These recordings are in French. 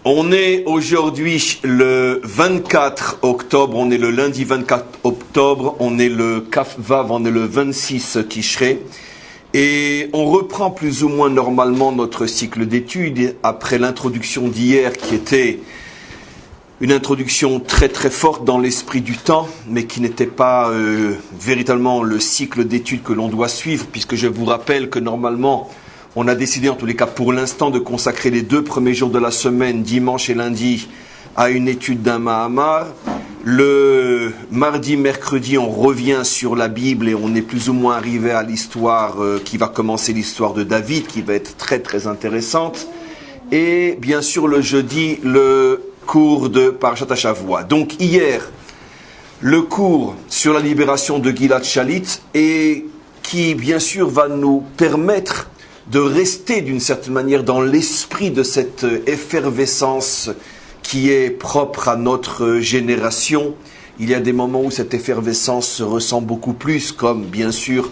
On est aujourd'hui le 24 octobre, on est le lundi 24 octobre, on est le Kaf Vav, on est le 26 Tishrei. Et on reprend plus ou moins normalement notre cycle d'études après l'introduction d'hier qui était une introduction très très forte dans l'esprit du temps, mais qui n'était pas véritablement le cycle d'études que l'on doit suivre, puisque je vous rappelle que normalement, on a décidé en tous les cas pour l'instant de consacrer les 2 premiers jours de la semaine, dimanche et lundi, à une étude d'un Mahamar. Le mardi, mercredi, on revient sur la Bible et on est plus ou moins arrivé à l'histoire qui va commencer, l'histoire de David, qui va être très très intéressante. Et bien sûr le jeudi, le cours de Parashat HaShavua. Donc hier, le cours sur la libération de Gilad Shalit et qui bien sûr va nous permettre de rester d'une certaine manière dans l'esprit de cette effervescence qui est propre à notre génération. Il y a des moments où cette effervescence se ressent beaucoup plus, comme bien sûr,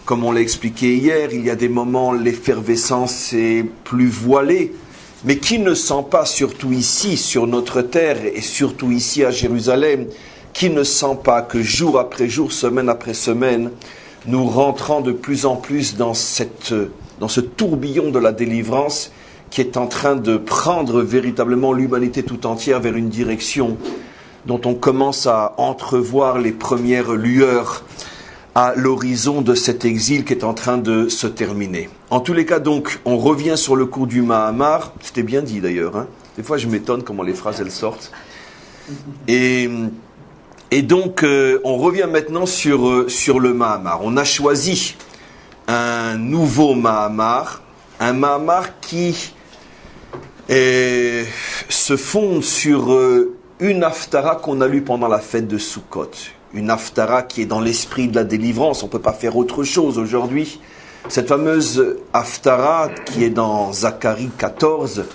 comme on l'a expliqué hier, il y a des moments où l'effervescence est plus voilée. Mais qui ne sent pas, surtout ici, sur notre terre, et surtout ici à Jérusalem, qui ne sent pas que jour après jour, semaine après semaine, nous rentrons de plus en plus dans ce tourbillon de la délivrance qui est en train de prendre véritablement l'humanité tout entière vers une direction dont on commence à entrevoir les premières lueurs à l'horizon de cet exil qui est en train de se terminer. En tous les cas, donc, on revient sur le cours du Mahamar. C'était bien dit d'ailleurs. Hein. Des fois, je m'étonne comment les phrases, elles sortent. Et donc, on revient maintenant sur le Mahamar. On a choisi un nouveau Mahamar. Un Mahamar qui se fonde sur une haftara qu'on a lue pendant la fête de Sukkot. Une haftara qui est dans l'esprit de la délivrance, on ne peut pas faire autre chose aujourd'hui. Cette fameuse haftara qui est dans Zacharie 14,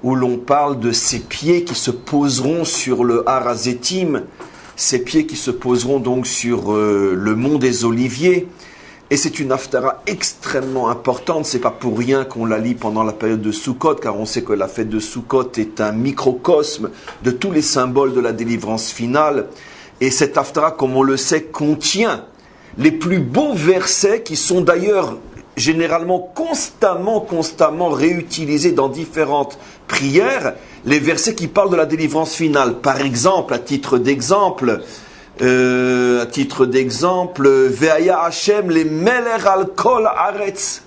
où l'on parle de ces pieds qui se poseront sur le Har HaZeitim, ces pieds qui se poseront donc sur le mont des Oliviers. Et c'est une haftara extrêmement importante, c'est pas pour rien qu'on la lit pendant la période de Sukkot, car on sait que la fête de Sukkot est un microcosme de tous les symboles de la délivrance finale. Et cette haftara, comme on le sait, contient les plus beaux versets qui sont d'ailleurs généralement constamment réutilisés dans différentes prières, les versets qui parlent de la délivrance finale. Par exemple, à titre d'exemple, Ve'aya Hashem le Meler al kol haaretz.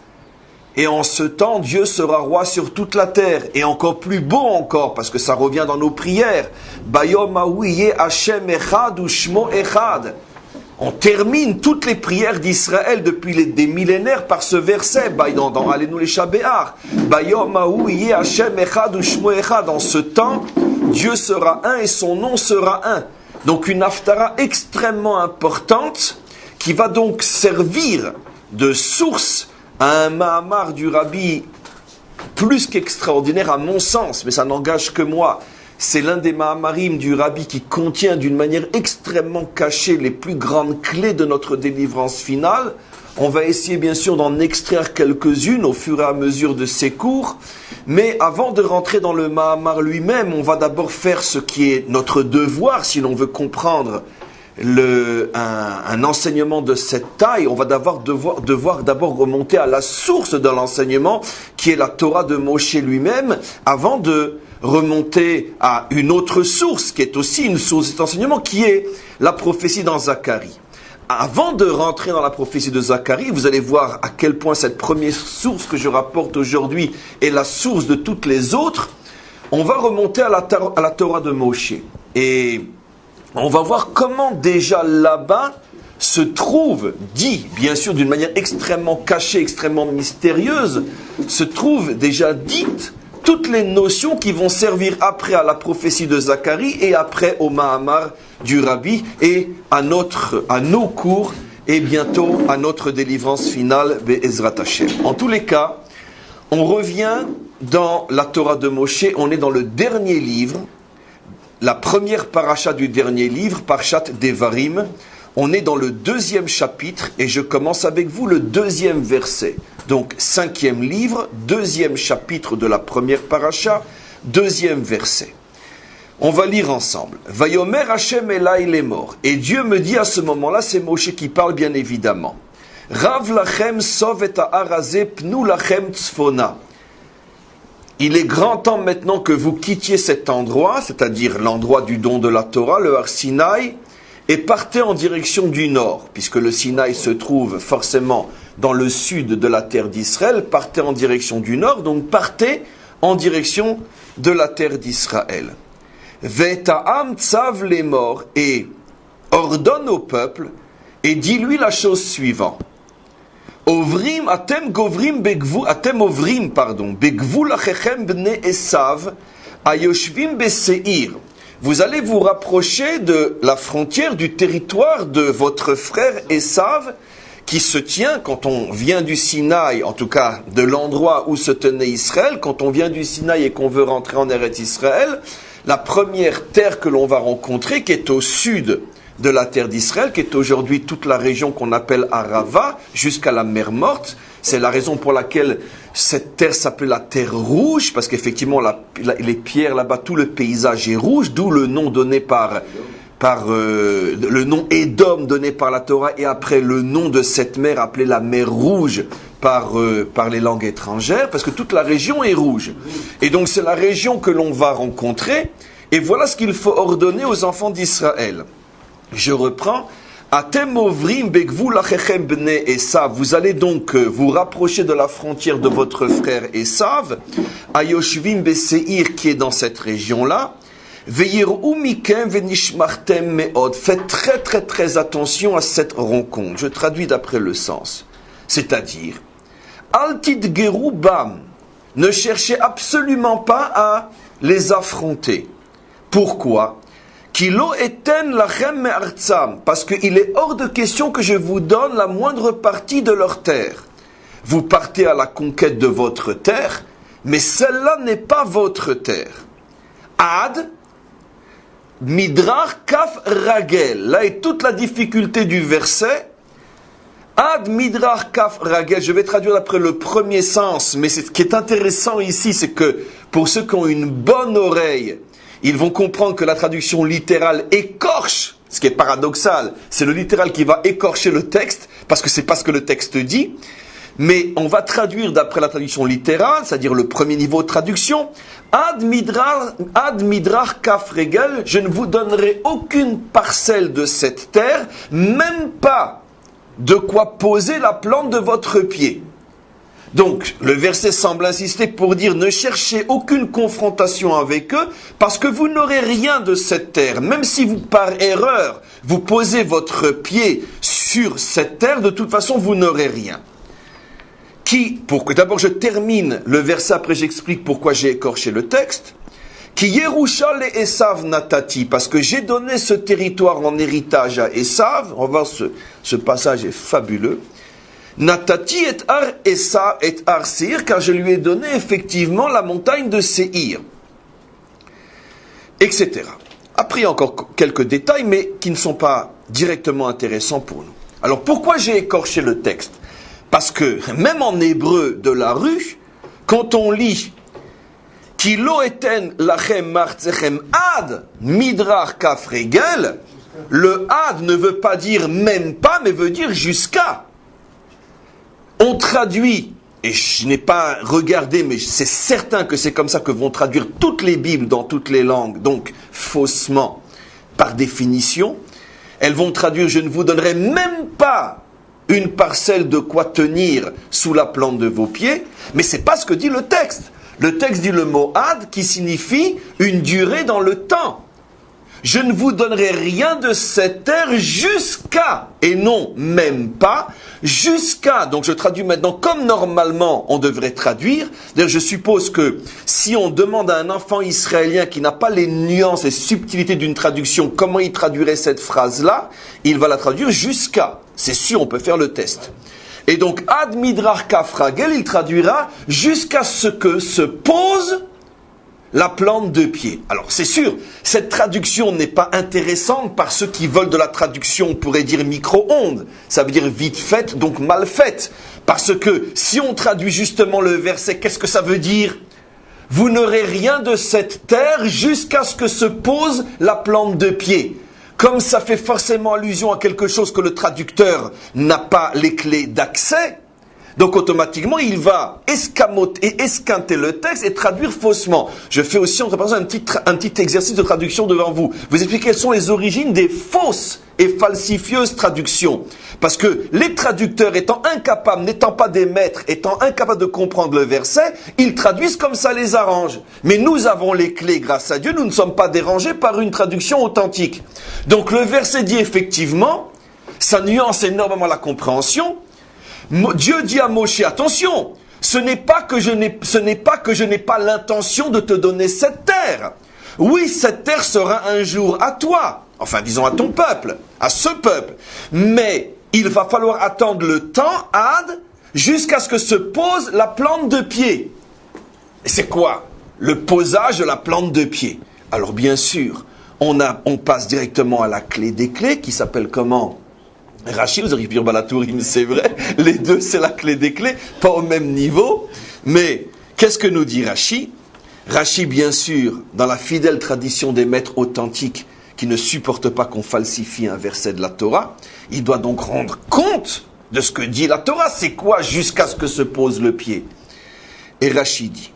Et en ce temps, Dieu sera roi sur toute la terre. Et encore plus beau encore, parce que ça revient dans nos prières. Bayom ha'hu Hashem echad u'shmo echad. On termine toutes les prières d'Israël depuis des millénaires par ce verset. Dans Allez-nous les Shabéar. Bayom ha'hu Hashem echad u'shmo echad. En ce temps, Dieu sera un et son nom sera un. Donc une haftara extrêmement importante qui va donc servir de source à un Mahamar du Rabbi plus qu'extraordinaire à mon sens, mais ça n'engage que moi. C'est l'un des Mahamarim du Rabbi qui contient d'une manière extrêmement cachée les plus grandes clés de notre délivrance finale. On va essayer bien sûr d'en extraire quelques-unes au fur et à mesure de ces cours. Mais avant de rentrer dans le Mahamar lui-même, on va d'abord faire ce qui est notre devoir si l'on veut comprendre un enseignement de cette taille. On va devoir d'abord remonter à la source de l'enseignement qui est la Torah de Moshe lui-même avant de remonter à une autre source qui est aussi une source de cet enseignement qui est la prophétie dans Zacharie. Avant de rentrer dans la prophétie de Zacharie, vous allez voir à quel point cette première source que je rapporte aujourd'hui est la source de toutes les autres. On va remonter à la Torah de Moshe. Et on va voir comment déjà là-bas se trouve, dit bien sûr d'une manière extrêmement cachée, extrêmement mystérieuse, se trouve déjà dite toutes les notions qui vont servir après à la prophétie de Zacharie et après au Mahamar du Rabbi et à nos cours et bientôt à notre délivrance finale Be'ezrat Hashem. En tous les cas, on revient dans la Torah de Moshe, on est dans le dernier livre, la première paracha du dernier livre, Parashat Devarim. On est dans le 2e chapitre et je commence avec vous le 2e verset. Donc 5e livre, 2e chapitre de la première paracha, Deuxième verset. On va lire ensemble. Vayomer Hashem Elai lemor. Et Dieu me dit à ce moment-là, c'est Moshe qui parle bien évidemment. Rav lachem sov et ha'arazeh pnu lachem tzfona. Il est grand temps maintenant que vous quittiez cet endroit, c'est-à-dire l'endroit du don de la Torah, le Har Sinaï, et partez en direction du nord, puisque le Sinaï se trouve forcément dans le sud de la terre d'Israël, partez en direction du nord, donc partez en direction de la terre d'Israël. Ve'ta'am tzav les morts, et ordonne au peuple, et dis-lui la chose suivante. Ovrim atem govrim begvu atem ovrim pardon begvu lachechem bnei Esav ayoshvim beseir. Vous allez vous rapprocher de la frontière du territoire de votre frère Esav qui se tient quand on vient du Sinaï, en tout cas de l'endroit où se tenait Israël. Quand on vient du Sinaï et qu'on veut rentrer en Eretz Israël, la première terre que l'on va rencontrer, qui est au sud de la terre d'Israël, qui est aujourd'hui toute la région qu'on appelle Arava, jusqu'à la mer Morte. C'est la raison pour laquelle cette terre s'appelle la terre rouge, parce qu'effectivement les pierres là-bas, tout le paysage est rouge, d'où le nom donné le nom Édom donné par la Torah, et après le nom de cette mer appelée la mer rouge par les langues étrangères, parce que toute la région est rouge. Et donc c'est la région que l'on va rencontrer, et voilà ce qu'il faut ordonner aux enfants d'Israël. Je reprends. Atem ovrim begvu lachechem bnei Esav. Vous allez donc vous rapprocher de la frontière de votre frère Esav, ayoshvim beseir, qui est dans cette région-là. Ve'yir'u mikem ve'nishmartem me'od. Faites très très très attention à cette rencontre. Je traduis d'après le sens. C'est-à-dire, al tidgeru bam. Ne cherchez absolument pas à les affronter. Pourquoi? Kilo eten lachem me'artzam, parce qu'il est hors de question que je vous donne la moindre partie de leur terre. Vous partez à la conquête de votre terre, mais celle-là n'est pas votre terre. Ad midrar kaf ragel. Là est toute la difficulté du verset. Ad midrar kaf ragel. Je vais traduire d'après le premier sens, mais ce qui est intéressant ici, c'est que pour ceux qui ont une bonne oreille, ils vont comprendre que la traduction littérale écorche, ce qui est paradoxal, c'est le littéral qui va écorcher le texte, parce que c'est pas ce que le texte dit, mais on va traduire d'après la traduction littérale, c'est-à-dire le premier niveau de traduction, Ad midrar kaf regel, je ne vous donnerai aucune parcelle de cette terre, même pas de quoi poser la plante de votre pied. Donc, le verset semble insister pour dire ne cherchez aucune confrontation avec eux parce que vous n'aurez rien de cette terre. Même si vous, par erreur, vous posez votre pied sur cette terre, de toute façon, vous n'aurez rien. D'abord, je termine le verset, après j'explique pourquoi j'ai écorché le texte. Qui Yerusha le Esav natati, parce que j'ai donné ce territoire en héritage à Esav. On va voir, ce passage est fabuleux. Natati et ar Esa et ar Seir, car je lui ai donné effectivement la montagne de Seir, etc. Après, encore quelques détails, mais qui ne sont pas directement intéressants pour nous. Alors, pourquoi j'ai écorché le texte? Parce que, même en hébreu de la rue, quand on lit « Ki lo eten lachem martzechem ad midrar kaf regel », le « ad » ne veut pas dire « même pas », mais veut dire « jusqu'à ». On traduit, et je n'ai pas regardé, mais c'est certain que c'est comme ça que vont traduire toutes les Bibles dans toutes les langues, donc faussement, par définition. Elles vont traduire « je ne vous donnerai même pas une parcelle de quoi tenir sous la plante de vos pieds », mais ce n'est pas ce que dit le texte. Le texte dit le mot « ad » qui signifie une durée dans le temps. Je ne vous donnerai rien de cette terre jusqu'à, et non même pas, jusqu'à. Donc je traduis maintenant comme normalement on devrait traduire. D'ailleurs, je suppose que si on demande à un enfant israélien qui n'a pas les nuances et subtilités d'une traduction, comment il traduirait cette phrase-là, il va la traduire jusqu'à. C'est sûr, on peut faire le test. Et donc, ad midrar kaf ragel, il traduira jusqu'à ce que se pose la plante de pied. Alors c'est sûr, cette traduction n'est pas intéressante par ceux qui veulent de la traduction, on pourrait dire micro-ondes. Ça veut dire vite faite, donc mal faite. Parce que si on traduit justement le verset, qu'est-ce que ça veut dire? vous n'aurez rien de cette terre jusqu'à ce que se pose la plante de pied. Comme ça fait forcément allusion à quelque chose que le traducteur n'a pas les clés d'accès, donc automatiquement il va esquinter le texte et traduire faussement. Je fais aussi entre parenthèses un petit exercice de traduction devant vous. Vous expliquez quelles sont les origines des fausses et falsifieuses traductions. Parce que les traducteurs étant incapables, n'étant pas des maîtres, étant incapables de comprendre le verset, ils traduisent comme ça les arrange. Mais nous avons les clés grâce à Dieu, nous ne sommes pas dérangés par une traduction authentique. Donc le verset dit effectivement, ça nuance énormément la compréhension. Dieu dit à Moshe, attention, ce n'est pas que je n'ai pas l'intention de te donner cette terre. Oui, cette terre sera un jour à toi, enfin disons à ton peuple, à ce peuple. Mais il va falloir attendre le temps, jusqu'à ce que se pose la plante de pied. Et c'est quoi le posage de la plante de pied? Alors bien sûr, on passe directement à la clé des clés, qui s'appelle comment? Rashi, vous arrivez Balatourim, c'est vrai, les deux c'est la clé des clés, pas au même niveau, mais qu'est-ce que nous dit Rashi? Rashi, bien sûr, dans la fidèle tradition des maîtres authentiques qui ne supportent pas qu'on falsifie un verset de la Torah, il doit donc rendre compte de ce que dit la Torah, c'est quoi jusqu'à ce que se pose le pied? Et Rashi dit,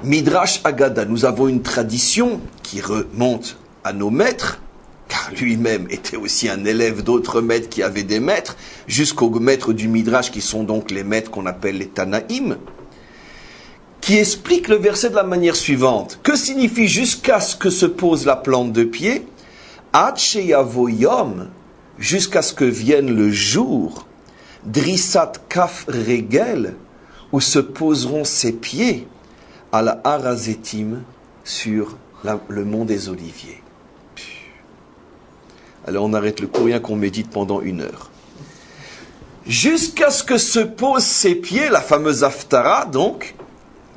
Midrash Agada, nous avons une tradition qui remonte à nos maîtres, car lui-même était aussi un élève d'autres maîtres qui avaient des maîtres, jusqu'aux maîtres du Midrash qui sont donc les maîtres qu'on appelle les Tanaïm, qui explique le verset de la manière suivante. Que signifie jusqu'à ce que se pose la plante de pied? Ad sheyavo yom, jusqu'à ce que vienne le jour, drissat kaf regel, où se poseront ses pieds à la Harazetim sur le mont des Oliviers. Alors on arrête le cours, rien qu'on médite pendant 1 heure. Jusqu'à ce que se posent ses pieds, la fameuse Haftara, donc,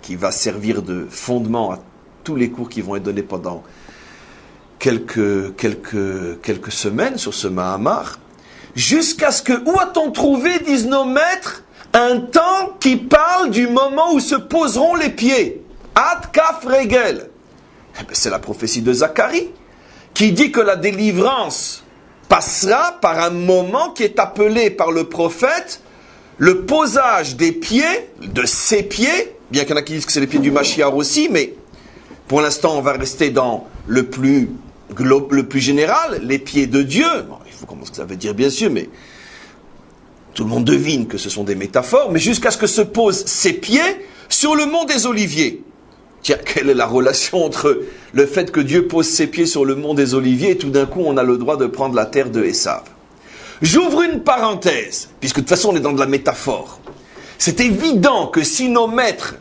qui va servir de fondement à tous les cours qui vont être donnés pendant quelques semaines sur ce Mahamar, jusqu'à ce que, où a-t-on trouvé, disent nos maîtres, un temps qui parle du moment où se poseront les pieds? Ad kaf regel. Eh bien, c'est la prophétie de Zacharie, qui dit que la délivrance passera par un moment qui est appelé par le prophète le posage des pieds, de ses pieds, bien qu'il y en a qui disent que c'est les pieds du Mashiach aussi, mais pour l'instant on va rester dans le plus général, les pieds de Dieu. Bon, il faut comprendre ce que ça veut dire bien sûr, mais tout le monde devine que ce sont des métaphores, mais jusqu'à ce que se posent ses pieds sur le mont des Oliviers. Tiens, quelle est la relation entre le fait que Dieu pose ses pieds sur le mont des Oliviers et tout d'un coup on a le droit de prendre la terre de Esav? J'ouvre une parenthèse, puisque de toute façon on est dans de la métaphore. C'est évident que si nos maîtres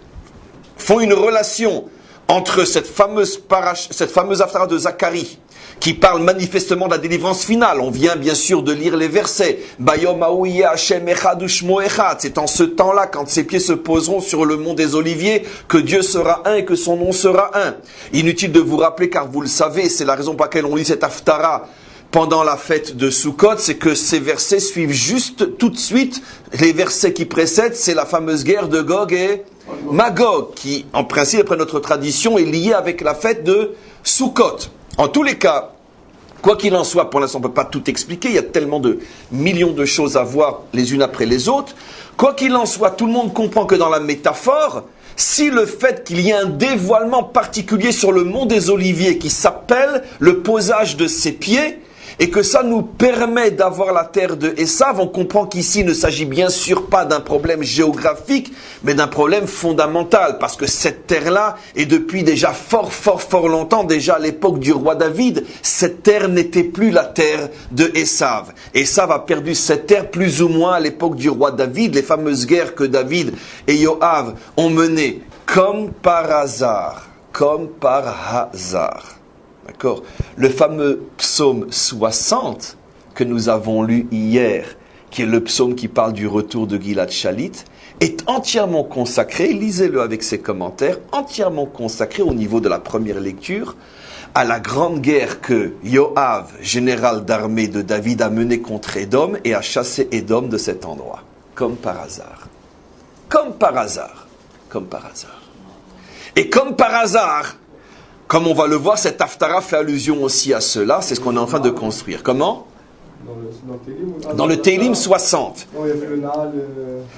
font une relation entre cette fameuse Haftara de Zacharie, qui parle manifestement de la délivrance finale. On vient bien sûr de lire les versets. Bayom haouye Hashem echad ushmo echad. C'est en ce temps-là, quand ses pieds se poseront sur le mont des Oliviers, que Dieu sera un et que son nom sera un. Inutile de vous rappeler, car vous le savez, c'est la raison pour laquelle on lit cette Haftara pendant la fête de Sukkot, c'est que ces versets suivent juste tout de suite les versets qui précèdent, c'est la fameuse guerre de Gog et Magog, qui en principe, après notre tradition, est liée avec la fête de Sukkot. En tous les cas, quoi qu'il en soit, pour l'instant on ne peut pas tout expliquer, il y a tellement de millions de choses à voir les unes après les autres. Quoi qu'il en soit, tout le monde comprend que dans la métaphore, si le fait qu'il y ait un dévoilement particulier sur le mont des Oliviers qui s'appelle le posage de ses pieds, et que ça nous permet d'avoir la terre de Esav, on comprend qu'ici il ne s'agit bien sûr pas d'un problème géographique, mais d'un problème fondamental, parce que cette terre-là, et depuis déjà fort longtemps, déjà à l'époque du roi David, cette terre n'était plus la terre de Esav. Esav a perdu cette terre plus ou moins à l'époque du roi David, les fameuses guerres que David et Yoav ont menées, comme par hasard. D'accord. Le fameux psaume 60 que nous avons lu hier, qui est le psaume qui parle du retour de Gilad Shalit, est entièrement consacré, lisez-le avec ses commentaires, entièrement consacré au niveau de la première lecture, à la grande guerre que Yoav, général d'armée de David, a menée contre Édom et a chassé Édom de cet endroit. Comme par hasard. Et comme par hasard, comme on va le voir, cette Haftara fait allusion aussi à cela, c'est ce qu'on est en train de construire. Comment ? Dans le Teilim 60.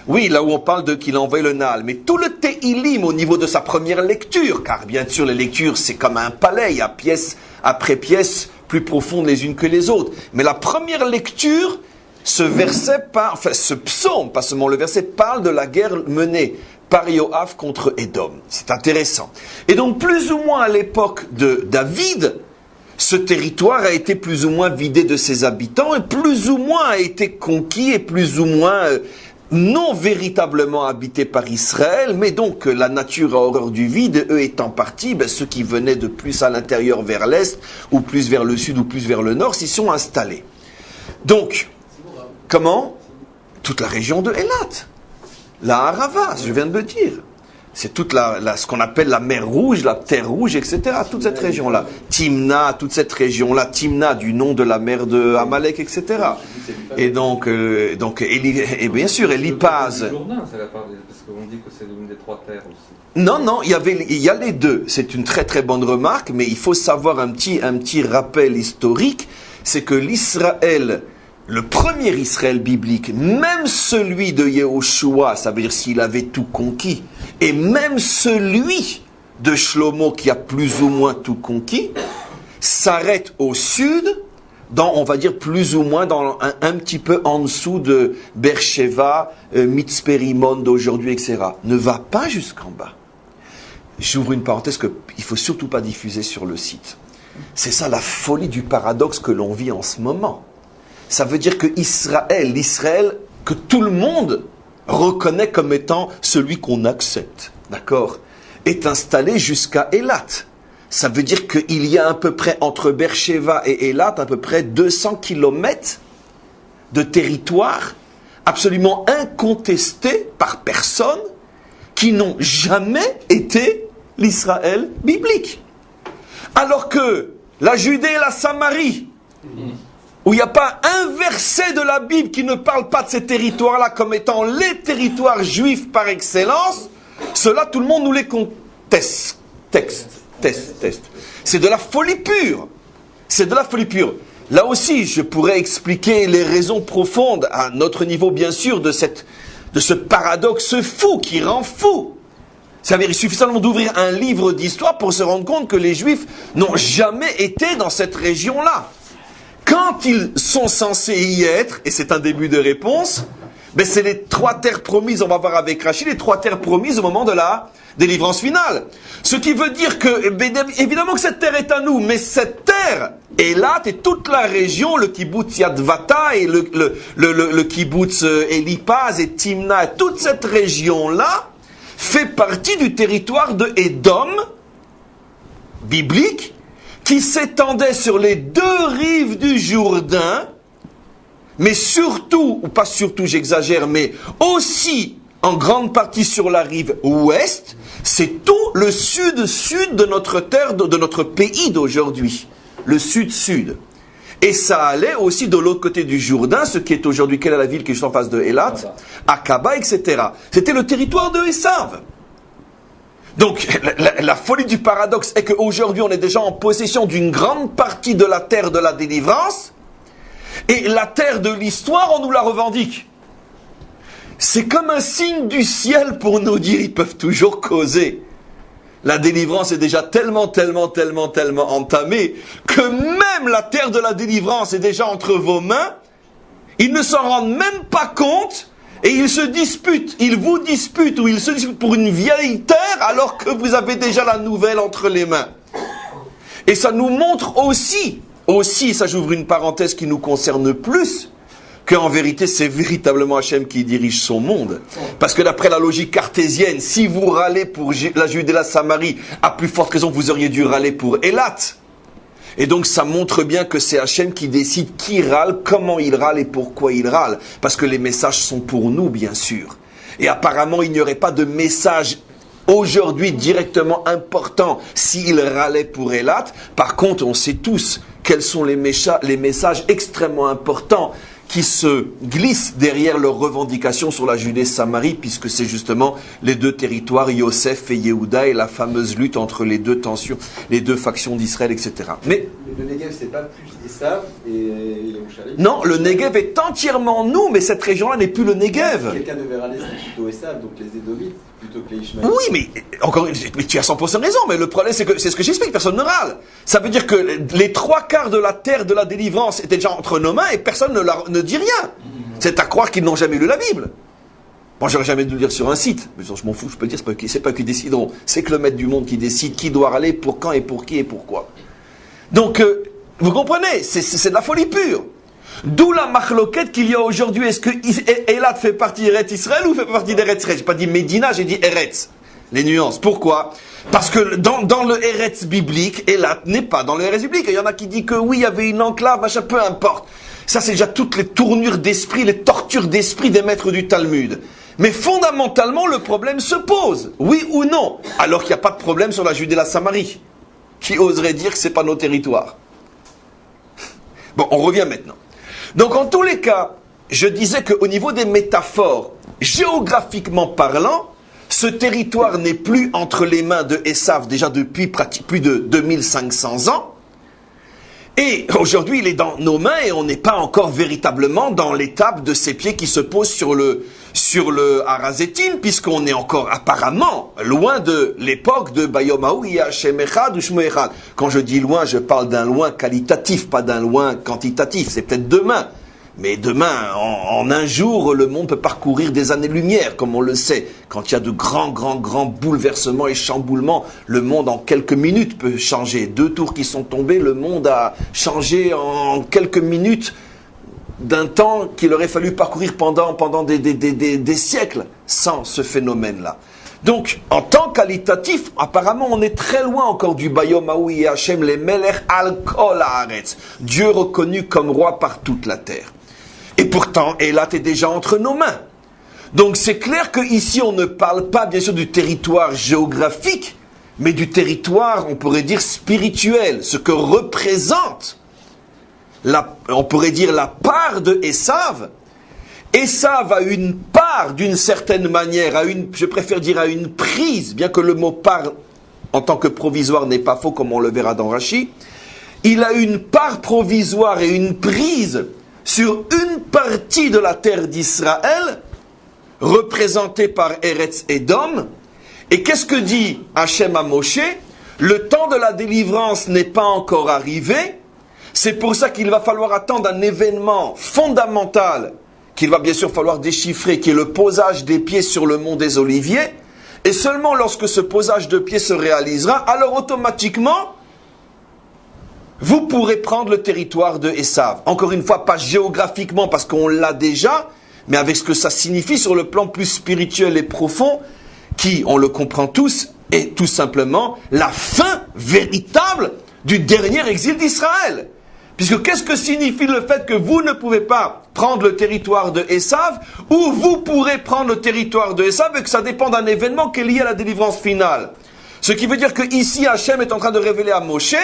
Oui, là où on parle de qu'il a envoyé le Naal. Mais tout le Teilim au niveau de sa première lecture, car bien sûr les lectures c'est comme un palais, il y a pièce après pièce plus profondes les unes que les autres. Mais la première lecture, ce psaume, pas seulement le verset, parle de la guerre menée par Yoav contre Édom. C'est intéressant. Et donc plus ou moins à l'époque de David, ce territoire a été plus ou moins vidé de ses habitants et plus ou moins a été conquis et plus ou moins non véritablement habité par Israël, mais donc la nature a horreur du vide, eux étant partis, ceux qui venaient de plus à l'intérieur vers l'est, ou plus vers le sud, ou plus vers le nord, s'y sont installés. Donc, comment ? Toute la région de Eilat, la Harava, je viens de le dire. C'est toute ce qu'on appelle la mer Rouge, la terre rouge, etc. Toute cette région-là. Timna, toute cette région-là. Timna, du nom de la mer de Amalek, etc. Et donc et bien sûr, Elipaz. Parce qu'on dit que c'est l'une des trois terres aussi. Non, il y a les deux. C'est une très très bonne remarque, mais il faut savoir un petit rappel historique. C'est que l'Israël, le premier Israël biblique, même celui de Yehoshua, ça veut dire s'il avait tout conquis, et même celui de Shlomo qui a plus ou moins tout conquis, s'arrête au sud, on va dire plus ou moins un petit peu en dessous de Beersheva, Mitzperimon d'aujourd'hui, etc. Ne va pas jusqu'en bas. J'ouvre une parenthèse qu'il ne faut surtout pas diffuser sur le site. C'est ça la folie du paradoxe que l'on vit en ce moment. Ça veut dire que l'Israël que tout le monde reconnaît comme étant celui qu'on accepte, d'accord, est installé jusqu'à Eilat. Ça veut dire qu'il y a à peu près entre Beersheva et Eilat à peu près 200 kilomètres de territoire absolument incontesté par personne qui n'ont jamais été l'Israël biblique. Alors que la Judée et la Samarie, où il n'y a pas un verset de la Bible qui ne parle pas de ces territoires-là comme étant les territoires juifs par excellence, cela, tout le monde nous les conteste. C'est de la folie pure. C'est de la folie pure. Là aussi, je pourrais expliquer les raisons profondes, à notre niveau bien sûr, de ce paradoxe fou qui rend fou. C'est-à-dire, il suffit seulement d'ouvrir un livre d'histoire pour se rendre compte que les Juifs n'ont jamais été dans cette région-là. Quand ils sont censés y être, et c'est un début de réponse, c'est les trois terres promises, on va voir avec Rachid, les trois terres promises au moment de la délivrance finale. Ce qui veut dire que, évidemment que cette terre est à nous, mais cette terre, Eilat et toute la région, le kibbutz Yadvata et le kibbutz Elipaz et Timna, toute cette région-là fait partie du territoire de Édom, biblique, qui s'étendait sur les deux rives du Jourdain, mais surtout, ou pas surtout, j'exagère, mais aussi en grande partie sur la rive ouest, c'est tout le sud-sud de notre terre, de notre pays d'aujourd'hui. Le sud-sud. Et ça allait aussi de l'autre côté du Jourdain, ce qui est aujourd'hui, quelle est la ville qui est juste en face de Eilat, Akaba, etc. C'était le territoire de Esav. Donc, la folie du paradoxe est qu'aujourd'hui, on est déjà en possession d'une grande partie de la terre de la délivrance, et la terre de l'histoire, on nous la revendique. C'est comme un signe du ciel pour nous dire, ils peuvent toujours causer. La délivrance est déjà tellement entamée, que même la terre de la délivrance est déjà entre vos mains, ils ne s'en rendent même pas compte, et ils se disputent, ils vous disputent, ou ils se disputent pour une vieille terre, alors que vous avez déjà la nouvelle entre les mains. Et ça nous montre aussi, ça j'ouvre une parenthèse qui nous concerne plus, qu'en vérité c'est véritablement Hachem qui dirige son monde. Parce que d'après la logique cartésienne, si vous râlez pour la Judée et la Samarie, à plus forte raison vous auriez dû râler pour Eilat. Et donc ça montre bien que c'est Hachem qui décide qui râle, comment il râle et pourquoi il râle. Parce que les messages sont pour nous, bien sûr. Et apparemment, il n'y aurait pas de message aujourd'hui directement important s'il râlait pour Eilat. Par contre, on sait tous quels sont les messages extrêmement importants qui se glissent derrière leurs revendications sur la Judée-Samarie, puisque c'est justement les deux territoires, Yosef et Yehuda, et la fameuse lutte entre les deux tensions, les deux factions d'Israël, etc. Mais le Negev, c'est pas plus Esav et Yerushalayim? non, le Negev est entièrement nous, mais cette région-là n'est plus le Negev. Quelqu'un de vers l'est, c'est plutôt Esav, donc les Édomites, plutôt que les Ishmaélites. Oui, mais tu as 100% raison, mais le problème c'est ce que j'explique, personne ne râle. Ça veut dire que les 3/4 de la terre de la délivrance étaient déjà entre nos mains et personne ne dit rien. C'est à croire qu'ils n'ont jamais lu la Bible. Moi, j'aurais jamais dû le dire sur un site, mais je m'en fous, je peux le dire, c'est pas eux qui décideront. C'est que le maître du monde qui décide qui doit aller, pour quand et pour qui et pourquoi. Donc, vous comprenez, c'est de la folie pure. D'où la machloquette qu'il y a aujourd'hui. Est-ce que Eilat fait partie d'Eretz Israël ou fait partie d'Eretz Israël? J'ai pas dit Médina, j'ai dit Eretz. Les nuances. Pourquoi? Parce que dans le Eretz biblique, Eilat n'est pas dans le Eretz biblique. Il y en a qui disent que oui, il y avait une enclave, machin, peu importe. Ça, c'est déjà toutes les tournures d'esprit, les tortures d'esprit des maîtres du Talmud. Mais fondamentalement, le problème se pose. Oui ou non? Alors qu'il n'y a pas de problème sur la Judée et la Samarie. Qui oserait dire que c'est pas nos territoires? Bon, on revient maintenant. Donc, en tous les cas, je disais qu'au niveau des métaphores, géographiquement parlant, ce territoire n'est plus entre les mains de Esav déjà depuis plus de 2500 ans. Et aujourd'hui, il est dans nos mains et on n'est pas encore véritablement dans l'étape de ses pieds qui se posent sur le Harazetim, puisqu'on est encore apparemment loin de l'époque de Bayomaou Hashem Echad ou Shmo Echad. Quand je dis loin, je parle d'un loin qualitatif, pas d'un loin quantitatif. C'est peut-être demain. Mais demain, en un jour, le monde peut parcourir des années-lumière, comme on le sait. Quand il y a de grands bouleversements et chamboulements, le monde en quelques minutes peut changer. 2 tours qui sont tombées, le monde a changé en quelques minutes d'un temps qu'il aurait fallu parcourir pendant des siècles sans ce phénomène-là. Donc, en tant qualitatif, apparemment, on est très loin encore du Bayom Haoui et Hachem, les Melech al Kol Haaretz, Dieu reconnu comme roi par toute la terre. Et pourtant, Eilat est déjà entre nos mains. Donc c'est clair qu'ici, on ne parle pas bien sûr du territoire géographique, mais du territoire, on pourrait dire, spirituel, ce que représente, on pourrait dire, la part de Esav. Esav a une part, d'une certaine manière, je préfère dire à une prise, bien que le mot part, en tant que provisoire, n'est pas faux, comme on le verra dans Rashi. Il a une part provisoire et une prise sur une partie de la terre d'Israël, représentée par Eretz Edom. Et qu'est-ce que dit Hachem à Moshe? Le temps de la délivrance n'est pas encore arrivé. C'est pour ça qu'il va falloir attendre un événement fondamental qu'il va bien sûr falloir déchiffrer, qui est le posage des pieds sur le mont des Oliviers. Et seulement lorsque ce posage de pieds se réalisera, alors automatiquement, vous pourrez prendre le territoire de Esav. Encore une fois, pas géographiquement parce qu'on l'a déjà, mais avec ce que ça signifie sur le plan plus spirituel et profond, qui, on le comprend tous, est tout simplement la fin véritable du dernier exil d'Israël. Puisque qu'est-ce que signifie le fait que vous ne pouvez pas prendre le territoire de Esav, ou vous pourrez prendre le territoire de Esav et que ça dépend d'un événement qui est lié à la délivrance finale. Ce qui veut dire que ici Hachem est en train de révéler à Moshe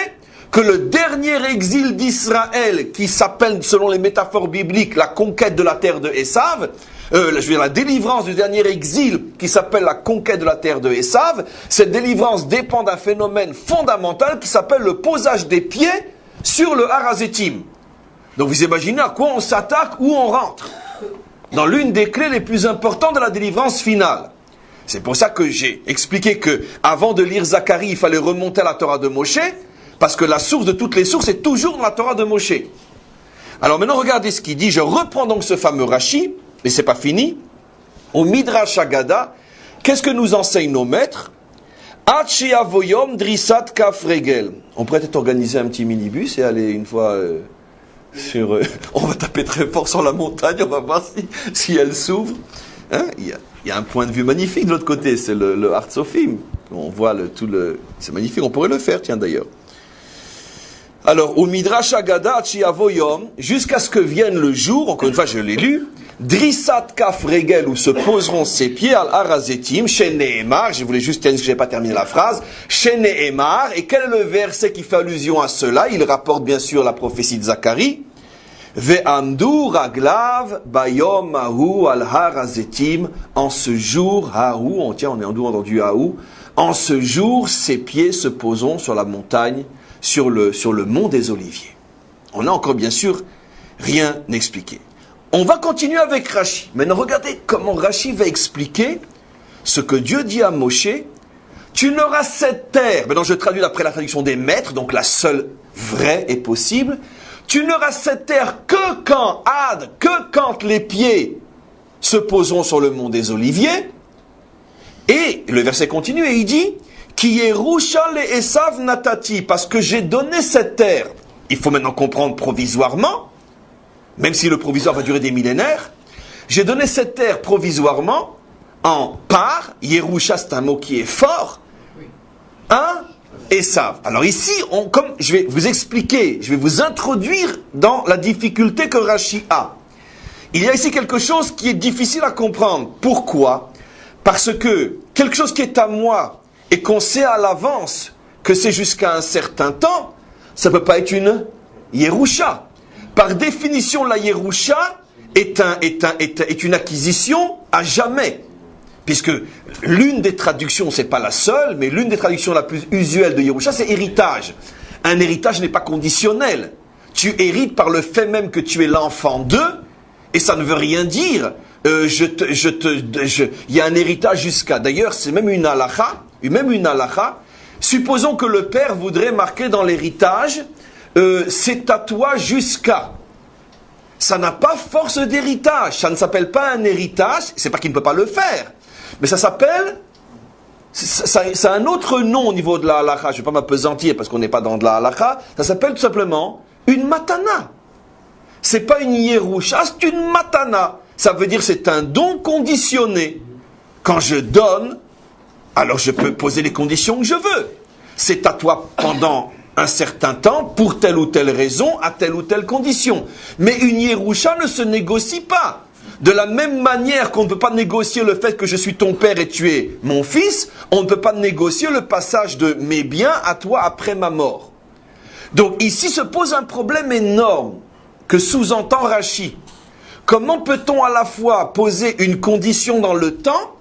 que le dernier exil d'Israël, qui s'appelle, selon les métaphores bibliques, la conquête de la terre de Esav, la délivrance du dernier exil, qui s'appelle la conquête de la terre de Esav, cette délivrance dépend d'un phénomène fondamental qui s'appelle le posage des pieds sur le Harazetim. Donc vous imaginez à quoi on s'attaque, où on rentre, dans l'une des clés les plus importantes de la délivrance finale. C'est pour ça que j'ai expliqué que, avant de lire Zacharie, il fallait remonter à la Torah de Moshe, parce que la source de toutes les sources est toujours dans la Torah de Moshe. Alors maintenant, regardez ce qu'il dit. Je reprends donc ce fameux Rashi, mais c'est pas fini. Au Midrash Haggadah, qu'est-ce que nous enseignent nos maîtres? Avoyom Drissat Kaf Regel. On pourrait peut-être organiser un petit minibus et aller une fois sur... on va taper très fort sur la montagne, on va voir si elle s'ouvre. Hein, il y a un point de vue magnifique de l'autre côté, c'est le Har Tzofim. On voit c'est magnifique, on pourrait le faire, tiens d'ailleurs. Alors, au Midrash Haggadah, Avoyom, jusqu'à ce que vienne le jour, encore une fois je l'ai lu, Drissat Kaf Regel, où se poseront ses pieds al Harazetim, chez Nehemar, je voulais juste terminer, parce que je n'ai pas terminé la phrase, chez Nehemar, et quel est le verset qui fait allusion à cela? Il rapporte bien sûr la prophétie de Zacharie, Ve'amdu raglav bayom ahu al har hazetim. En ce jour, ahu, on est entendu ahu. En ce jour, ses pieds se poseront sur la montagne, sur le mont des Oliviers. On n'a encore bien sûr rien expliqué. On va continuer avec Rashi. Maintenant, regardez comment Rashi va expliquer ce que Dieu dit à Moshe. Tu n'auras cette terre. Maintenant, je traduis d'après la traduction des maîtres, donc la seule vraie et possible. Tu n'auras cette terre que quand les pieds se poseront sur le mont des Oliviers. Et le verset continue et il dit Ki Yerusha le Esav natati, parce que j'ai donné cette terre. Il faut maintenant comprendre provisoirement, même si le provisoire va durer des millénaires. J'ai donné cette terre provisoirement en part. Yerusha, c'est un mot qui est fort. Esav. Alors ici, comme je vais vous expliquer, je vais vous introduire dans la difficulté que Rashi a. Il y a ici quelque chose qui est difficile à comprendre. Pourquoi ? Parce que quelque chose qui est à moi et qu'on sait à l'avance que c'est jusqu'à un certain temps, ça ne peut pas être une Yerusha. Par définition, la Yerusha est une acquisition à jamais. Puisque l'une des traductions, c'est pas la seule, mais l'une des traductions la plus usuelle de Yerusha, c'est héritage. Un héritage n'est pas conditionnel. Tu hérites par le fait même que tu es l'enfant d'eux, et ça ne veut rien dire. Il y a un héritage jusqu'à. D'ailleurs, c'est même une halakha. Supposons que le père voudrait marquer dans l'héritage, c'est à toi jusqu'à. Ça n'a pas force d'héritage. Ça ne s'appelle pas un héritage. C'est pas qu'il ne peut pas le faire. Mais ça s'appelle, ça a un autre nom au niveau de la halakha. Je ne vais pas m'apesantir parce qu'on n'est pas dans de la halakha. Ça s'appelle tout simplement une matana. C'est pas une Yerusha, c'est une matana. Ça veut dire c'est un don conditionné. Quand je donne, alors je peux poser les conditions que je veux. C'est à toi pendant un certain temps, pour telle ou telle raison, à telle ou telle condition. Mais une Yerusha ne se négocie pas. De la même manière qu'on ne peut pas négocier le fait que je suis ton père et tu es mon fils, on ne peut pas négocier le passage de mes biens à toi après ma mort. Donc ici se pose un problème énorme que sous-entend Rashi. Comment peut-on à la fois poser une condition dans le temps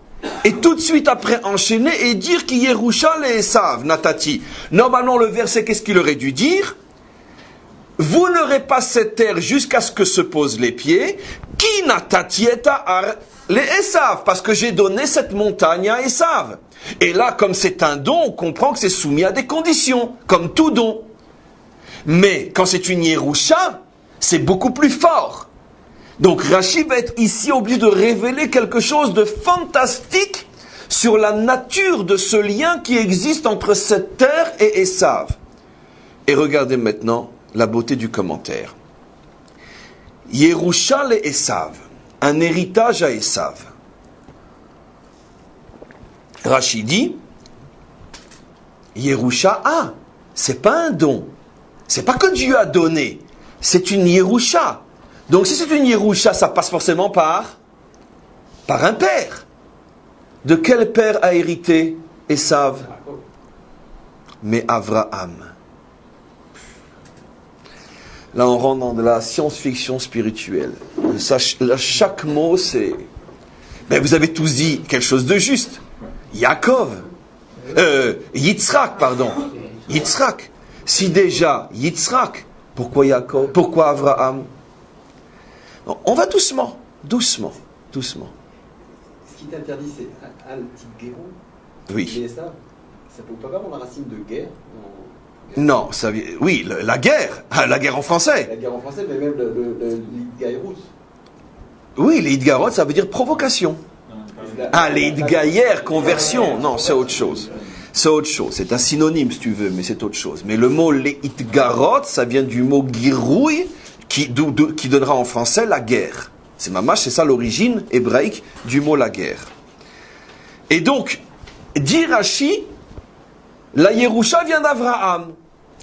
et tout de suite après enchaîner et dire qu'il y Yerusha le Esav natati? Normalement le verset, qu'est-ce qu'il aurait dû dire? Vous n'aurez pas cette terre jusqu'à ce que se posent les pieds. Qui natatieta ar le Esav, parce que j'ai donné cette montagne à Esav. Et là, comme c'est un don, on comprend que c'est soumis à des conditions, comme tout don. Mais quand c'est une Yerusha, c'est beaucoup plus fort. Donc Rashi va être ici obligé de révéler quelque chose de fantastique sur la nature de ce lien qui existe entre cette terre et Esav. Et regardez maintenant la beauté du commentaire. Yerusha le Esav, un héritage à Esav. Rashi dit, Yerusha c'est pas un don. C'est pas que Dieu a donné, c'est une Yerusha. Donc si c'est une Yerusha, ça passe forcément par un père. De quel père a hérité Esav? Mais Avraham. Là, on rentre dans de la science-fiction spirituelle. Chaque mot, c'est... Ben, vous avez tous dit quelque chose de juste. Yitzhak, pardon. Yitzhak. Si déjà, Yitzhak, pourquoi Yaakov? Pourquoi Avraham? On va doucement. Ce qui t'interdit, c'est Al-Tigérou. Oui. Ça peut pas avoir la racine de guerre. Non, oui, la guerre en français. La guerre en français, mais même le Lidgaïrous. Oui, l'Idgarot, ça veut dire provocation. L'Idgaïr, conversion. Non, c'est autre chose. C'est autre chose. C'est un synonyme, si tu veux, mais c'est autre chose. Mais le mot l'Idgarot, ça vient du mot girouille, qui donnera en français la guerre. C'est ça l'origine hébraïque du mot la guerre. Et donc, dit Rashi, la Yerusha vient d'Avraham.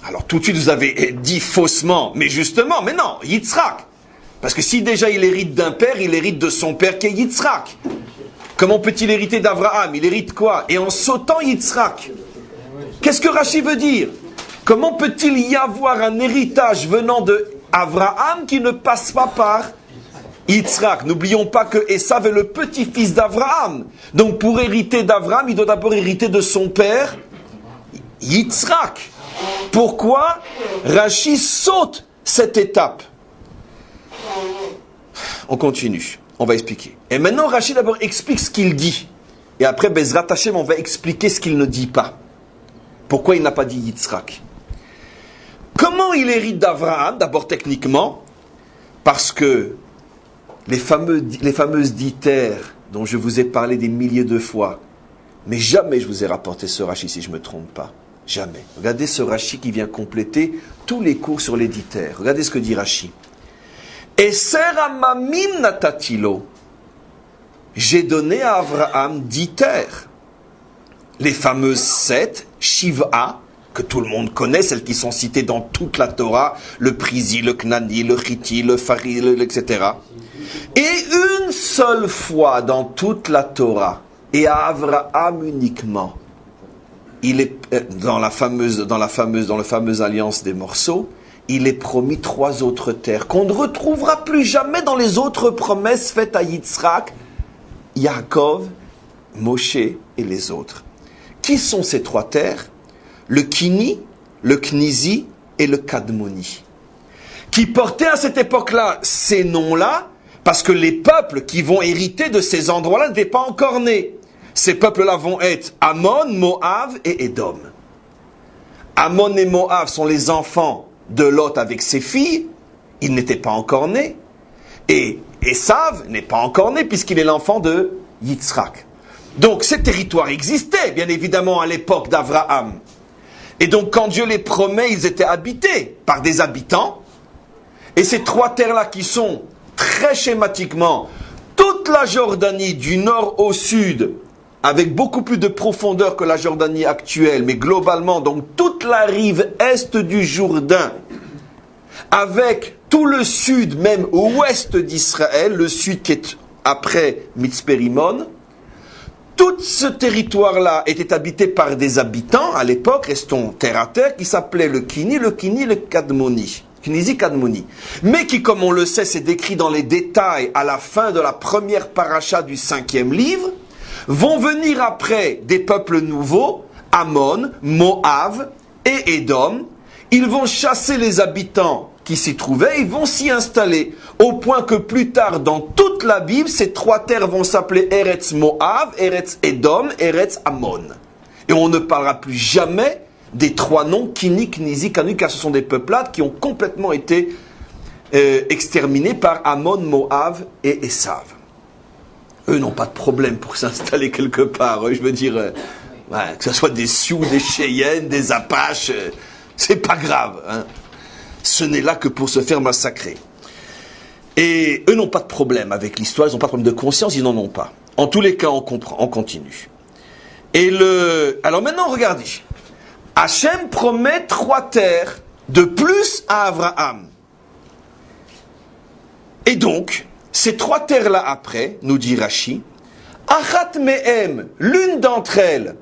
Alors tout de suite vous avez dit faussement, mais justement, mais non, Yitzhak. Parce que si déjà il hérite d'un père, il hérite de son père qui est Yitzhak. Comment peut-il hériter d'Avraham? Il hérite quoi? Et en sautant Yitzhak. Qu'est-ce que Rashi veut dire? Comment peut-il y avoir un héritage venant de Abraham qui ne passe pas par Yitzhak. N'oublions pas que Esav est le petit-fils d'Abraham. Donc pour hériter d'Abraham, il doit d'abord hériter de son père, Yitzhak. Pourquoi Rashi saute cette étape? On continue, on va expliquer. Et maintenant Rashi d'abord explique ce qu'il dit. Et après Bezrat Hashem, on va expliquer ce qu'il ne dit pas. Pourquoi il n'a pas dit Yitzhak? Comment il hérite d'Abraham? D'abord techniquement, parce que les fameuses 10 terres dont je vous ai parlé des milliers de fois, mais jamais je vous ai rapporté ce Rashi si je ne me trompe pas. Jamais. Regardez ce Rashi qui vient compléter tous les cours sur les 10 terres. Regardez ce que dit Rashi. Eser amamim natatilo. J'ai donné à Abraham 10 terres. Les fameuses 7, Shiv'a, que tout le monde connaît, celles qui sont citées dans toute la Torah, le Prizi, le Knani, le Chiti, le Fari, etc. Et une seule fois dans toute la Torah, et à Abraham uniquement, il est dans la fameuse alliance des morceaux, il est promis 3 autres terres qu'on ne retrouvera plus jamais dans les autres promesses faites à Yitzhak, Yaakov, Moshe et les autres. Qui sont ces 3 terres? Le Kini, le Knizi et le Kadmoni. Qui portaient à cette époque-là ces noms-là, parce que les peuples qui vont hériter de ces endroits-là n'étaient pas encore nés. Ces peuples-là vont être Ammon, Moab et Édom. Ammon et Moab sont les enfants de Lot avec ses filles. Ils n'étaient pas encore nés. Et Esav n'est pas encore né puisqu'il est l'enfant de Yitzhak. Donc ces territoires existaient, bien évidemment, à l'époque d'Abraham. Et donc quand Dieu les promet, ils étaient habités par des habitants. Et ces 3 terres-là qui sont très schématiquement toute la Jordanie du nord au sud, avec beaucoup plus de profondeur que la Jordanie actuelle, mais globalement, donc toute la rive est du Jourdain, avec tout le sud, même ouest d'Israël, le sud qui est après Mitzpérimon, tout ce territoire-là était habité par des habitants, à l'époque, restons terre à terre, qui s'appelaient le Kini, le Kadmoni. Knizi Kadmoni. Mais qui, comme on le sait, c'est décrit dans les détails à la fin de la première paracha du 5e livre, vont venir après des peuples nouveaux, Ammon, Moab et Édom. Ils vont chasser les habitants qui s'y trouvaient, ils vont s'y installer. Au point que plus tard, dans toute la Bible, ces 3 terres vont s'appeler Eretz Moab, Eretz Édom, Eretz Ammon. Et on ne parlera plus jamais des 3 noms, Kini, Knizi, Kanu, car ce sont des peuplades qui ont complètement été exterminés par Ammon, Moab et Esav. Eux n'ont pas de problème pour s'installer quelque part. Je veux dire, que ce soit des Sioux, des Cheyennes, des Apaches, c'est pas grave. Hein. Ce n'est là que pour se faire massacrer. Et eux n'ont pas de problème avec l'histoire, ils n'ont pas de problème de conscience, ils n'en ont pas. En tous les cas, on continue. Alors maintenant, regardez. Hachem promet 3 terres de plus à Abraham. Et donc, ces 3 terres-là après, nous dit Rashi, Achat mehem, l'une d'entre elles,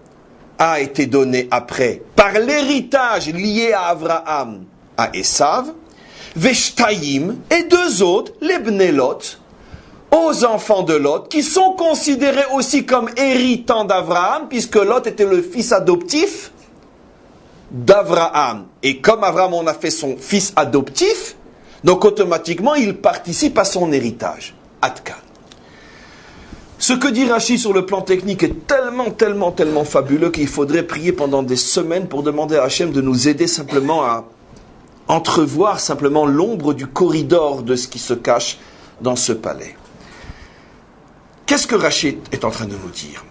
a été donnée après, par l'héritage lié à Abraham, à Esav, Veshtayim, et 2 autres, les Bnei Lot, aux enfants de Lot, qui sont considérés aussi comme héritants d'Abraham, puisque Lot était le fils adoptif d'Abraham. Et comme Abraham en a fait son fils adoptif, donc automatiquement il participe à son héritage. Atkan. Ce que dit Rashi sur le plan technique est tellement fabuleux qu'il faudrait prier pendant des semaines pour demander à Hachem de nous aider simplement à entrevoir simplement l'ombre du corridor de ce qui se cache dans ce palais. Qu'est-ce que Rashi est en train de nous dire?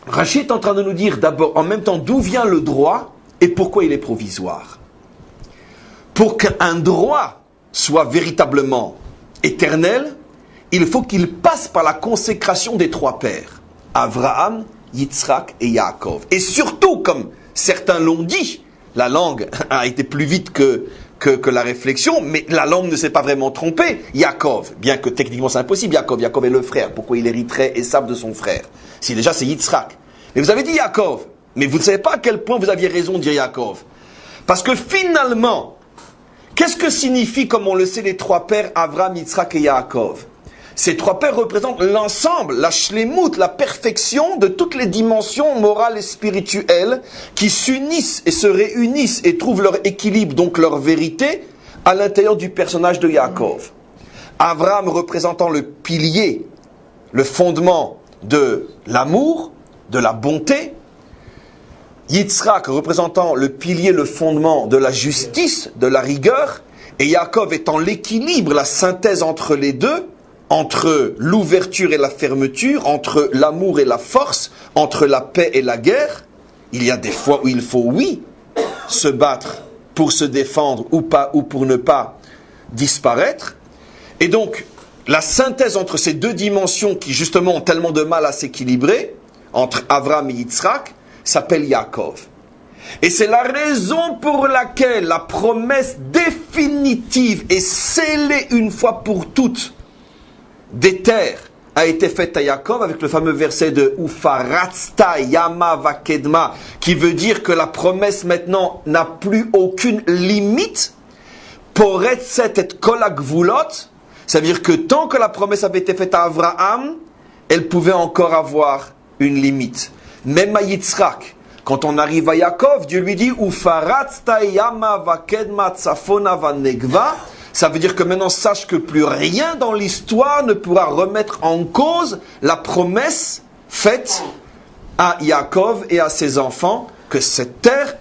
Rashi est en train de nous dire d'abord, en même temps, d'où vient le droit et pourquoi il est provisoire. Pour qu'un droit soit véritablement éternel, il faut qu'il passe par la consécration des 3 pères, Abraham, Yitzhak et Yaakov. Et surtout, comme certains l'ont dit, la langue a été plus vite que la réflexion, mais la langue ne s'est pas vraiment trompée. Yaakov, bien que techniquement c'est impossible, Yaakov est le frère, pourquoi il hériterait Esav de son frère? Si déjà c'est Yitzhak. Mais vous avez dit Yaakov, mais vous ne savez pas à quel point vous aviez raison de dire Yaakov. Parce que finalement, Qu'est-ce que signifient, comme on le sait, les trois pères, Avraham, Yitzhak et Yaakov? Ces trois pères représentent l'ensemble, la shlemut, la perfection de toutes les dimensions morales et spirituelles qui s'unissent et se réunissent et trouvent leur équilibre, donc leur vérité, à l'intérieur du personnage de Yaakov. Avraham représentant le pilier, le fondement de l'amour, de la bonté. Yitzhak représentant le pilier, le fondement de la justice, de la rigueur. Et Yaakov étant l'équilibre, la synthèse entre les deux, entre l'ouverture et la fermeture, entre l'amour et la force, entre la paix et la guerre. Il y a des fois où il faut, oui, se battre pour se défendre ou pas, ou pour ne pas disparaître. Et donc, la synthèse entre ces deux dimensions qui justement ont tellement de mal à s'équilibrer, entre Avraham et Yitzhak, s'appelle Yaakov. Et c'est la raison pour laquelle la promesse définitive et scellée une fois pour toutes des terres a été faite à Yaakov avec le fameux verset de Ufaratzta Yama Vakedma, qui veut dire que la promesse maintenant n'a plus aucune limite. Poretzet et kol hagvulot, ça veut dire que tant que la promesse avait été faite à Abraham, elle pouvait encore avoir une limite. Même à Yitzhak, quand on arrive à Yaakov, Dieu lui dit Ufaratzta Yama Vakedma Tsafona Vanegva. Ça veut dire que maintenant, sache que plus rien dans l'histoire ne pourra remettre en cause la promesse faite à Yaakov et à ses enfants, que cette terre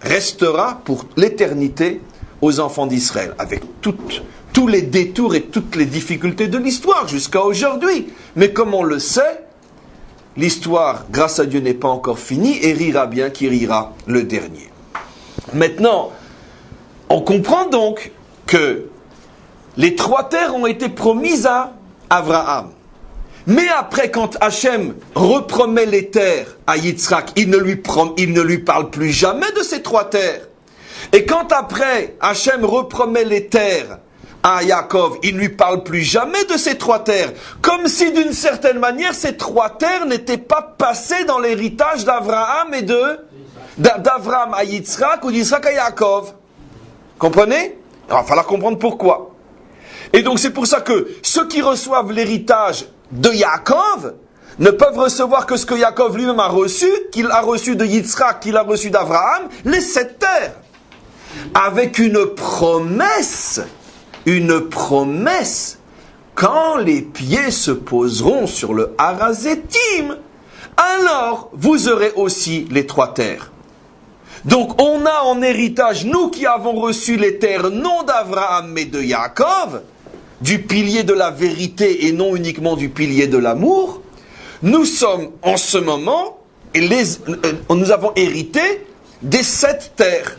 restera pour l'éternité aux enfants d'Israël, avec tous les détours et toutes les difficultés de l'histoire jusqu'à aujourd'hui. Mais comme on le sait, l'histoire, grâce à Dieu, n'est pas encore finie, et rira bien qui rira le dernier. Maintenant, on comprend donc que les trois terres ont été promises à Abraham. Mais après, quand Hachem repromet les terres à Yitzhak, il ne lui parle plus jamais de ces trois terres. Et quand après, Hachem repromet les terres à Yaakov, il ne lui parle plus jamais de ces trois terres. Comme si d'une certaine manière, ces trois terres n'étaient pas passées dans l'héritage d'Abraham et d'Abraham à Yitzhak ou d'Yitzhak à Yaakov. Comprenez? Il va falloir comprendre pourquoi. Et donc c'est pour ça que ceux qui reçoivent l'héritage de Yaakov ne peuvent recevoir que ce que Yaakov lui-même a reçu, qu'il a reçu de Yitzhak, qu'il a reçu d'Abraham, les 7 terres. Avec une promesse, quand les pieds se poseront sur le Harazetim, alors vous aurez aussi les 3 terres. Donc on a en héritage, nous qui avons reçu les terres non d'Abraham mais de Yaakov, du pilier de la vérité et non uniquement du pilier de l'amour, nous sommes en ce moment, nous avons hérité des 7 terres.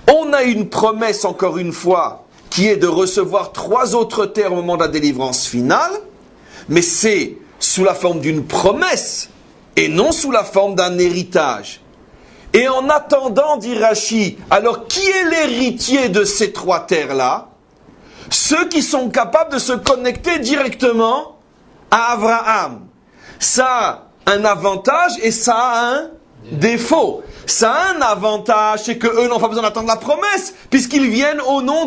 On a une promesse encore une fois qui est de recevoir 3 autres terres au moment de la délivrance finale, mais c'est sous la forme d'une promesse et non sous la forme d'un héritage. Et en attendant, dit Rashi, alors qui est l'héritier de ces 3 terres-là? Ceux qui sont capables de se connecter directement à Abraham. Ça a un avantage et ça a un défaut. Ça a un avantage, c'est qu'eux n'ont pas besoin d'attendre la promesse, puisqu'ils viennent au nom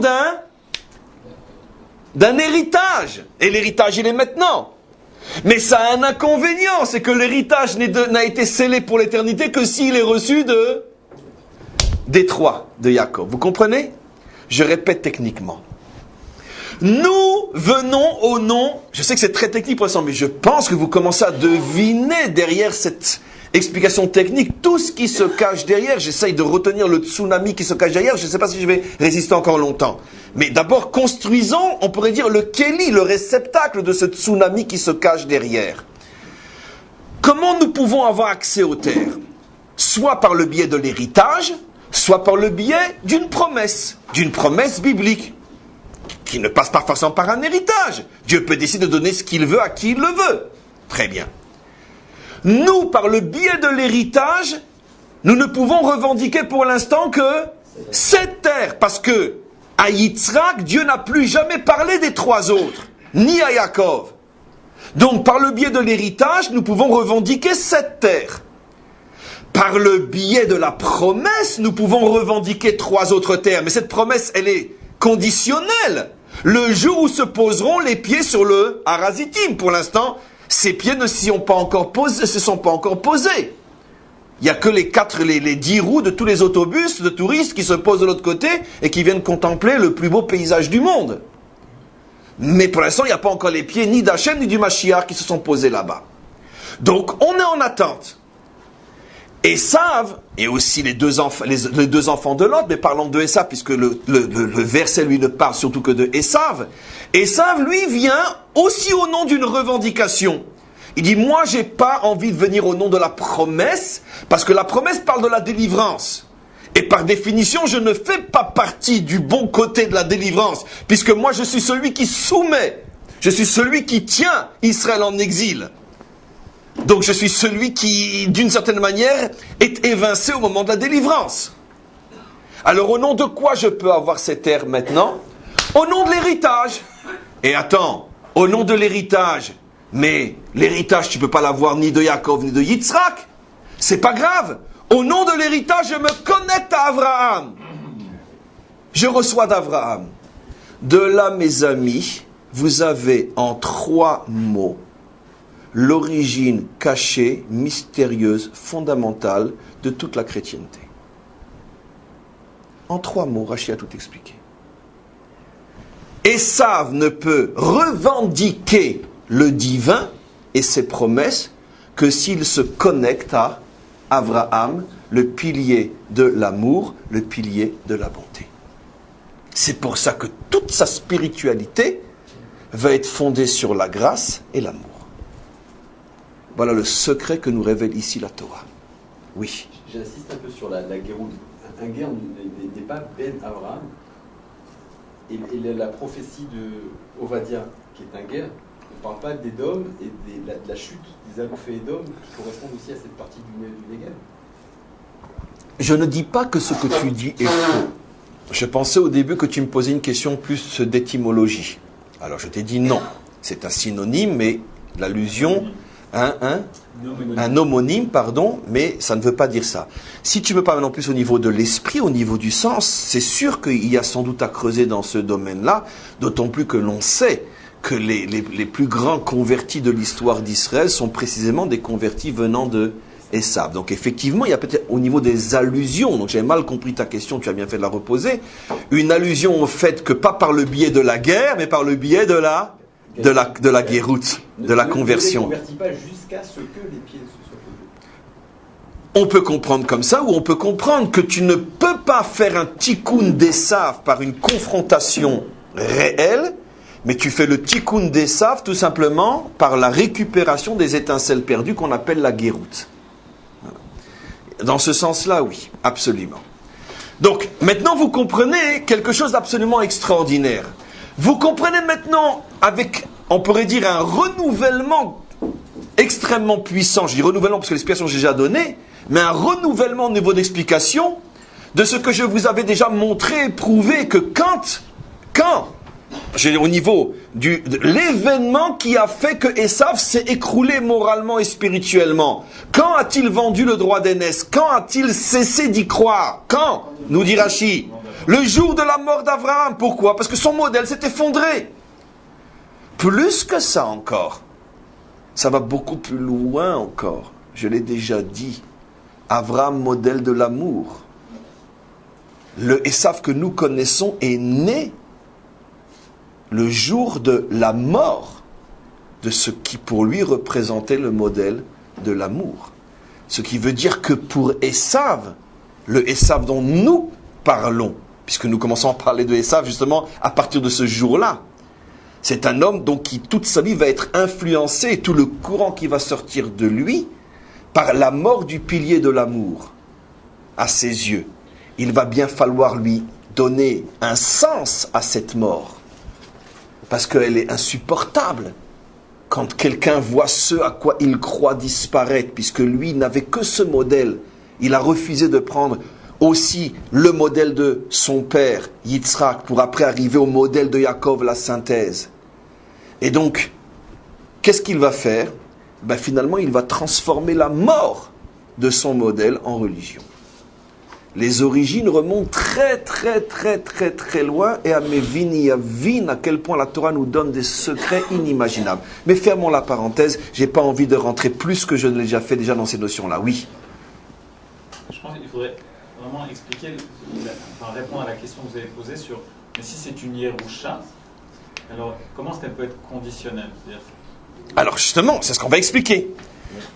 d'un héritage. Et l'héritage, il est maintenant. Mais ça a un inconvénient, c'est que l'héritage n'a été scellé pour l'éternité que s'il est reçu des 3 de Yaakov. Vous comprenez? Je répète techniquement. Nous venons au nom, je sais que c'est très technique pour l'instant, mais je pense que vous commencez à deviner derrière cette explication technique tout ce qui se cache derrière. J'essaye de retenir le tsunami qui se cache derrière, je ne sais pas si je vais résister encore longtemps. Mais d'abord, construisons, on pourrait dire, le kéli, le réceptacle de ce tsunami qui se cache derrière. Comment nous pouvons avoir accès aux terres? Soit par le biais de l'héritage, soit par le biais d'une promesse biblique, qui ne passe pas forcément par un héritage. Dieu peut décider de donner ce qu'il veut à qui il le veut. Très bien. Nous, par le biais de l'héritage, nous ne pouvons revendiquer pour l'instant que cette terre, parce que à Yitzhak, Dieu n'a plus jamais parlé des 3 autres, ni à Yaakov. Donc, par le biais de l'héritage, nous pouvons revendiquer cette terre. par le biais de la promesse, nous pouvons revendiquer 3 autres terres. Mais cette promesse, elle est conditionnelle. Le jour où se poseront les pieds sur le Harazitim. Pour l'instant, ces pieds ne se sont pas encore posés. Il n'y a que les 10 roues de tous les autobus de touristes qui se posent de l'autre côté et qui viennent contempler le plus beau paysage du monde. Mais pour l'instant, il n'y a pas encore les pieds ni d'Hachem ni du Mashiach qui se sont posés là-bas. Donc, on est en attente. Esav, et aussi les deux enfants de Lot, mais parlons de Esav, puisque le verset, lui, ne parle surtout que de Esav. Esav, lui, vient aussi au nom d'une revendication. Il dit, moi, j'ai pas envie de venir au nom de la promesse, parce que la promesse parle de la délivrance. Et par définition, je ne fais pas partie du bon côté de la délivrance, puisque moi, je suis celui qui soumet. Je suis celui qui tient Israël en exil. Donc je suis celui qui, d'une certaine manière, est évincé au moment de la délivrance. Alors au nom de quoi je peux avoir cette terre maintenant? Au nom de l'héritage. Et attends, au nom de l'héritage, mais l'héritage tu ne peux pas l'avoir ni de Yaakov ni de Yitzhak. C'est pas grave. Au nom de l'héritage, je me connecte à Abraham. Je reçois d'Abraham. De là, mes amis, vous avez en 3 mots l'origine cachée, mystérieuse, fondamentale de toute la chrétienté. En 3 mots, Rachi a tout expliqué. Esav ne peut revendiquer le divin et ses promesses que s'il se connecte à Abraham, le pilier de l'amour, le pilier de la bonté. C'est pour ça que toute sa spiritualité va être fondée sur la grâce et l'amour. Voilà le secret que nous révèle ici la Torah. Oui. J'insiste un peu sur la guéroute. Un guerre n'est pas Ben Abraham. Et la prophétie de Ovadia, qui est un guerre, ne parle pas d'Édom et de la chute des Alouf et Édom, qui correspondent aussi à cette partie du Negev. Je ne dis pas que ce que tu dis est faux. Je pensais au début que tu me posais une question plus d'étymologie. Alors je t'ai dit non. C'est un synonyme, mais l'allusion... Un homonyme, pardon, mais ça ne veut pas dire ça. Si tu veux pas non plus au niveau de l'esprit, au niveau du sens, c'est sûr qu'il y a sans doute à creuser dans ce domaine-là, d'autant plus que l'on sait que les plus grands convertis de l'histoire d'Israël sont précisément des convertis venant de Esav. Donc effectivement, il y a peut-être au niveau des allusions, donc j'ai mal compris ta question, tu as bien fait de la reposer, une allusion au fait que pas par le biais de la guerre, mais par le biais de la guéroute, de la conversion. Ne convertit pas jusqu'à ce que les pieds se soient posés. On peut comprendre comme ça, ou on peut comprendre que tu ne peux pas faire un tikkun d'Esav par une confrontation réelle, mais tu fais le tikkun d'Esav tout simplement par la récupération des étincelles perdues qu'on appelle la guéroute. Voilà. Dans ce sens-là, oui, absolument. Donc, maintenant vous comprenez quelque chose d'absolument extraordinaire. Vous comprenez maintenant, avec, on pourrait dire, un renouvellement extrêmement puissant, je dis renouvellement parce que l'explication j'ai déjà donnée, mais un renouvellement au niveau d'explication de ce que je vous avais déjà montré, prouvé, que quand, au niveau de l'événement qui a fait que Esav s'est écroulé moralement et spirituellement, quand a-t-il vendu le droit d'aînesse? Quand a-t-il cessé d'y croire? Quand? Nous dit Rachi. Le jour de la mort d'Abraham. Pourquoi? Parce que son modèle s'est effondré. Plus que ça encore. Ça va beaucoup plus loin encore. Je l'ai déjà dit. Abraham, modèle de l'amour. Le Esav que nous connaissons est né le jour de la mort de ce qui pour lui représentait le modèle de l'amour. Ce qui veut dire que pour Esav, le Esav dont nous parlons, puisque nous commençons à parler de Esav justement à partir de ce jour-là, c'est un homme donc qui toute sa vie va être influencé, et tout le courant qui va sortir de lui, par la mort du pilier de l'amour à ses yeux. Il va bien falloir lui donner un sens à cette mort, parce qu'elle est insupportable. Quand quelqu'un voit ce à quoi il croit disparaître, puisque lui n'avait que ce modèle, il a refusé de prendre aussi le modèle de son père, Yitzhak, pour après arriver au modèle de Yaakov, la synthèse. Et donc, qu'est-ce qu'il va faire? Finalement, il va transformer la mort de son modèle en religion. Les origines remontent très loin, et à Mevin, à quel point la Torah nous donne des secrets inimaginables. Mais fermons la parenthèse, j'ai pas envie de rentrer plus que je ne l'ai déjà fait déjà dans ces notions-là. Oui. Je pense qu'il faudrait vraiment expliquer, répondre à la question que vous avez posée sur, mais si c'est une Yerusha, alors comment est-ce qu'elle peut être conditionnelle? Alors justement, c'est ce qu'on va expliquer.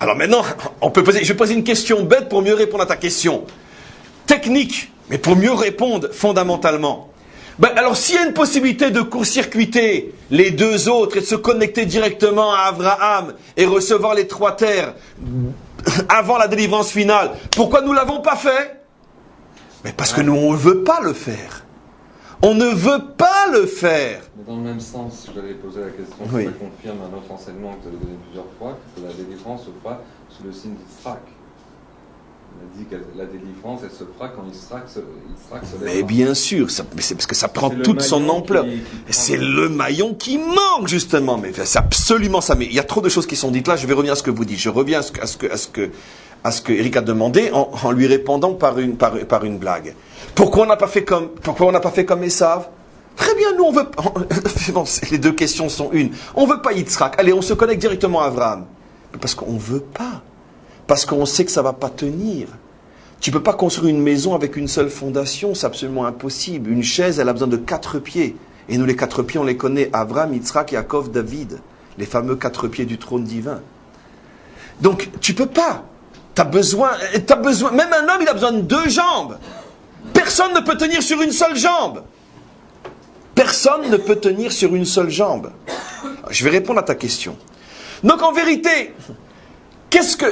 Alors maintenant, je vais poser une question bête pour mieux répondre à ta question. Technique, mais pour mieux répondre fondamentalement. Alors s'il y a une possibilité de court-circuiter les deux autres et de se connecter directement à Abraham et recevoir les 3 terres avant la délivrance finale, pourquoi nous ne l'avons pas fait? Mais parce que nous, on ne veut pas le faire. On ne veut pas le faire. Mais dans le même sens, je l'avais posé la question, oui. Ça confirme un autre enseignement que vous avez donné plusieurs fois, que la délivrance se fera sous le signe d'Yitzhak. On a dit que la délivrance, elle se fera quand Yitzhak se lèvera. Mais bien sûr, c'est parce que ça prend toute son ampleur. C'est le maillon qui manque, justement. Mais c'est absolument ça. Mais il y a trop de choses qui sont dites là. Je vais revenir à ce que vous dites. Je reviens à ce que Eric a demandé en lui répondant par une blague. Pourquoi on n'a pas fait comme Esav? Très bien, nous on veut... Bon, les deux questions sont une. On veut pas Yitzhak. Allez, on se connecte directement à Abraham. Parce qu'on veut pas. Parce qu'on sait que ça va pas tenir. Tu peux pas construire une maison avec une seule fondation, c'est absolument impossible. Une chaise, elle a besoin de 4 pieds. Et nous, les 4 pieds, on les connaît. Abraham, Yitzhak, Yaakov, David. Les fameux 4 pieds du trône divin. Donc, tu peux pas. T'as besoin, même un homme, il a besoin de 2 jambes. Personne ne peut tenir sur une seule jambe. Personne ne peut tenir sur une seule jambe. Je vais répondre à ta question. Donc en vérité,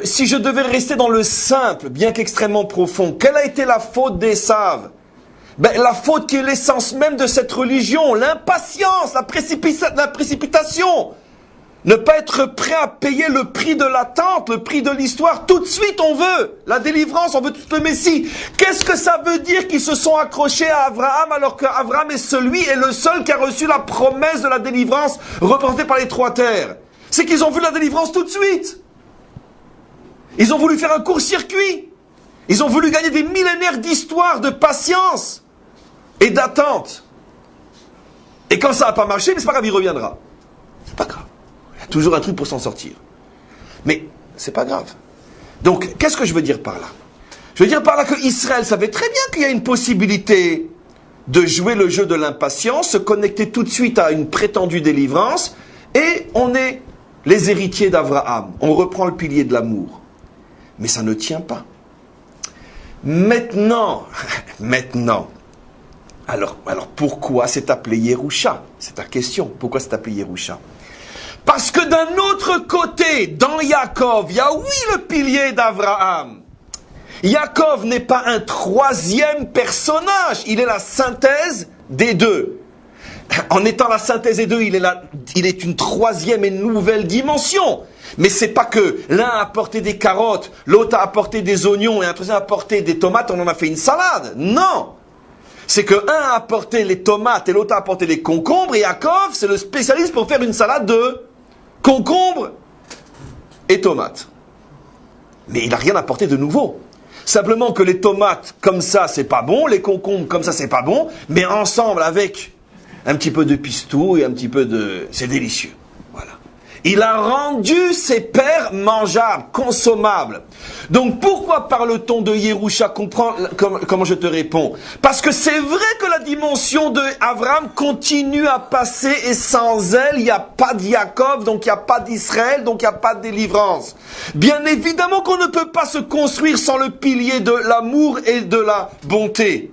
si je devais rester dans le simple, bien qu'extrêmement profond, quelle a été la faute d'Esav? La faute qui est l'essence même de cette religion, l'impatience, la précipitation. Ne pas être prêt à payer le prix de l'attente, le prix de l'histoire. Tout de suite, on veut la délivrance, on veut tout le Messie. Qu'est-ce que ça veut dire qu'ils se sont accrochés à Abraham alors qu'Abraham est le seul qui a reçu la promesse de la délivrance représentée par les 3 terres? C'est qu'ils ont vu la délivrance tout de suite. Ils ont voulu faire un court-circuit. Ils ont voulu gagner des millénaires d'histoire, de patience et d'attente. Et quand ça n'a pas marché, mais c'est pas grave, il reviendra. C'est pas grave. Il y a toujours un truc pour s'en sortir. Mais c'est pas grave. Donc, qu'est-ce que je veux dire par là? Je veux dire par là que Israël savait très bien qu'il y a une possibilité de jouer le jeu de l'impatience, se connecter tout de suite à une prétendue délivrance, et on est les héritiers d'Abraham. On reprend le pilier de l'amour. Mais ça ne tient pas. Maintenant, alors pourquoi c'est appelé Yerusha? C'est ta question. Pourquoi c'est appelé Yerusha? Parce que d'un autre côté, dans Yaakov, il y a le pilier d'Abraham. Yaakov n'est pas un 3e personnage, il est la synthèse des deux. En étant la synthèse des deux, il est une 3e et nouvelle dimension. Mais c'est pas que l'un a apporté des carottes, l'autre a apporté des oignons et un troisième a apporté des tomates, on en a fait une salade. Non! C'est que un a apporté les tomates et l'autre a apporté les concombres, et Yaakov, c'est le spécialiste pour faire une salade de concombres et tomates. Mais il n'a rien apporté de nouveau. Simplement que les tomates, comme ça, c'est pas bon, les concombres, comme ça, c'est pas bon, mais ensemble, avec un petit peu de pistou et un petit peu de... c'est délicieux. Voilà. Il a rendu ses pères mangeables, consommables. Donc pourquoi parle-t-on de Yerusha? Comprends comment je te réponds. Parce que c'est vrai que la dimension de Abraham continue à passer, et sans elle, il n'y a pas de Yaakov, donc il n'y a pas d'Israël, donc il n'y a pas de délivrance. Bien évidemment qu'on ne peut pas se construire sans le pilier de l'amour et de la bonté.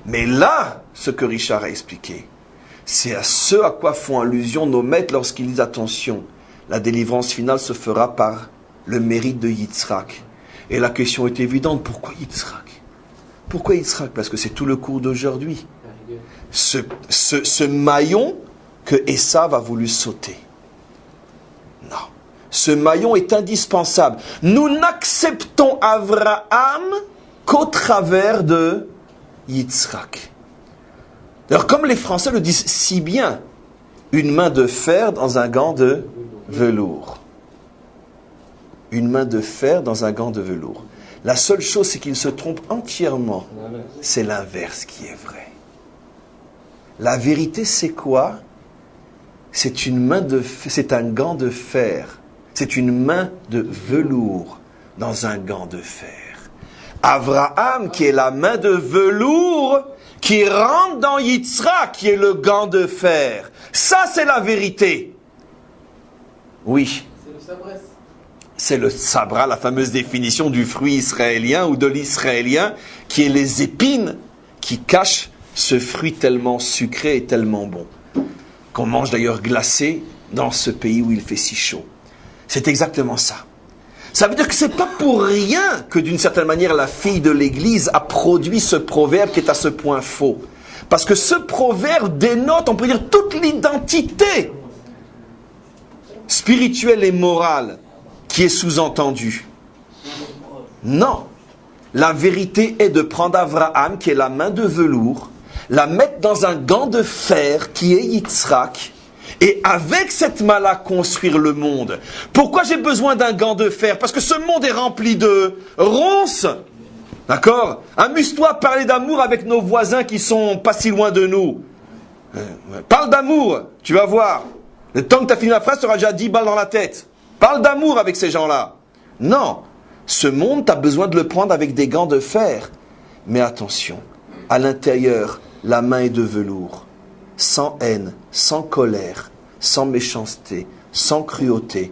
Mais là, ce que Richard a expliqué, c'est à ce à quoi font allusion nos maîtres lorsqu'ils disent attention, la délivrance finale se fera par le mérite de Yitzhak. Et la question est évidente, pourquoi Yitzhak? Pourquoi Yitzhak? Parce que c'est tout le cours d'aujourd'hui. Ce maillon que Esav a voulu sauter. Non. Ce maillon est indispensable. Nous n'acceptons Abraham qu'au travers de Yitzhak. Alors, comme les Français le disent si bien, une main de fer dans un gant de velours. une main de fer dans un gant de velours. La seule chose, c'est qu'il se trompe entièrement. C'est l'inverse qui est vrai. La vérité, c'est quoi? C'est un gant de fer. C'est une main de velours dans un gant de fer. Abraham, qui est la main de velours, qui rentre dans Yitzhak, qui est le gant de fer. Ça, c'est la vérité. Oui. C'est le sabrès. C'est le sabra, la fameuse définition du fruit israélien ou de l'israélien, qui est les épines qui cachent ce fruit tellement sucré et tellement bon, qu'on mange d'ailleurs glacé dans ce pays où il fait si chaud. C'est exactement ça. Ça veut dire que c'est pas pour rien que d'une certaine manière la fille de l'Église a produit ce proverbe qui est à ce point faux. Parce que ce proverbe dénote, on peut dire, toute l'identité spirituelle et morale qui est sous-entendue. Non. La vérité est de prendre Abraham, qui est la main de velours, la mettre dans un gant de fer qui est Yitzhak, et avec cette main-là construire le monde. Pourquoi j'ai besoin d'un gant de fer? Parce que ce monde est rempli de ronces. D'accord? Amuse-toi à parler d'amour avec nos voisins qui sont pas si loin de nous. Parle d'amour, tu vas voir. Le temps que tu as fini la phrase, tu auras déjà 10 balles dans la tête. Parle d'amour avec ces gens-là. Non. Ce monde, tu as besoin de le prendre avec des gants de fer. Mais attention, à l'intérieur, la main est de velours. Sans haine, sans colère, sans méchanceté, sans cruauté.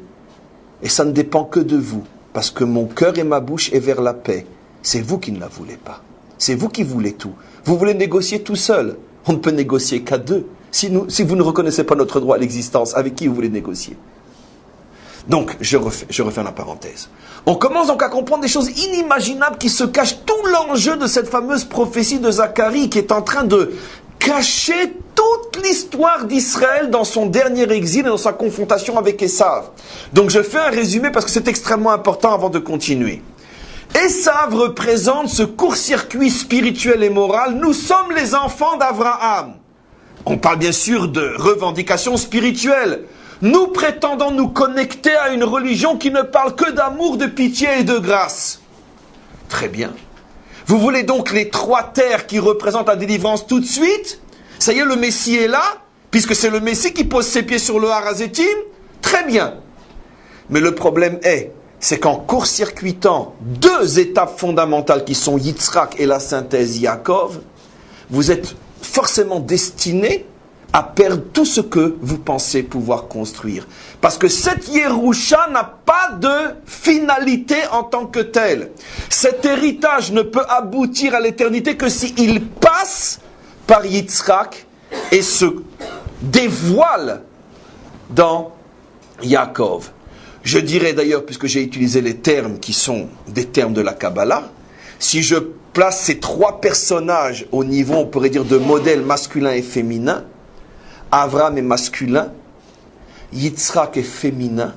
Et ça ne dépend que de vous. Parce que mon cœur et ma bouche est vers la paix. C'est vous qui ne la voulez pas. C'est vous qui voulez tout. Vous voulez négocier tout seul. On ne peut négocier qu'à deux. Si vous ne reconnaissez pas notre droit à l'existence, avec qui vous voulez négocier? Donc, je refais la parenthèse. On commence donc à comprendre des choses inimaginables qui se cachent. Tout l'enjeu de cette fameuse prophétie de Zacharie qui est en train de cacher toute l'histoire d'Israël dans son dernier exil et dans sa confrontation avec Esav. Donc, je fais un résumé parce que c'est extrêmement important avant de continuer. Esav représente ce court-circuit spirituel et moral. Nous sommes les enfants d'Abraham. On parle bien sûr de revendications spirituelles. Nous prétendons nous connecter à une religion qui ne parle que d'amour, de pitié et de grâce. Très bien. Vous voulez donc les 3 terres qui représentent la délivrance tout de suite? Ça y est, le Messie est là, puisque c'est le Messie qui pose ses pieds sur le Har Hazeitim? Très bien. Mais le problème c'est qu'en court-circuitant 2 étapes fondamentales qui sont Yitzhak et la synthèse Yaakov, vous êtes forcément destiné à perdre tout ce que vous pensez pouvoir construire. Parce que cette Yerusha n'a pas de finalité en tant que telle. Cet héritage ne peut aboutir à l'éternité que s'il passe par Yitzhak et se dévoile dans Yaakov. Je dirais d'ailleurs, puisque j'ai utilisé les termes qui sont des termes de la Kabbalah, si je place ces 3 personnages au niveau, on pourrait dire, de modèle masculin et féminin, Abraham est masculin, Yitzhak est féminin,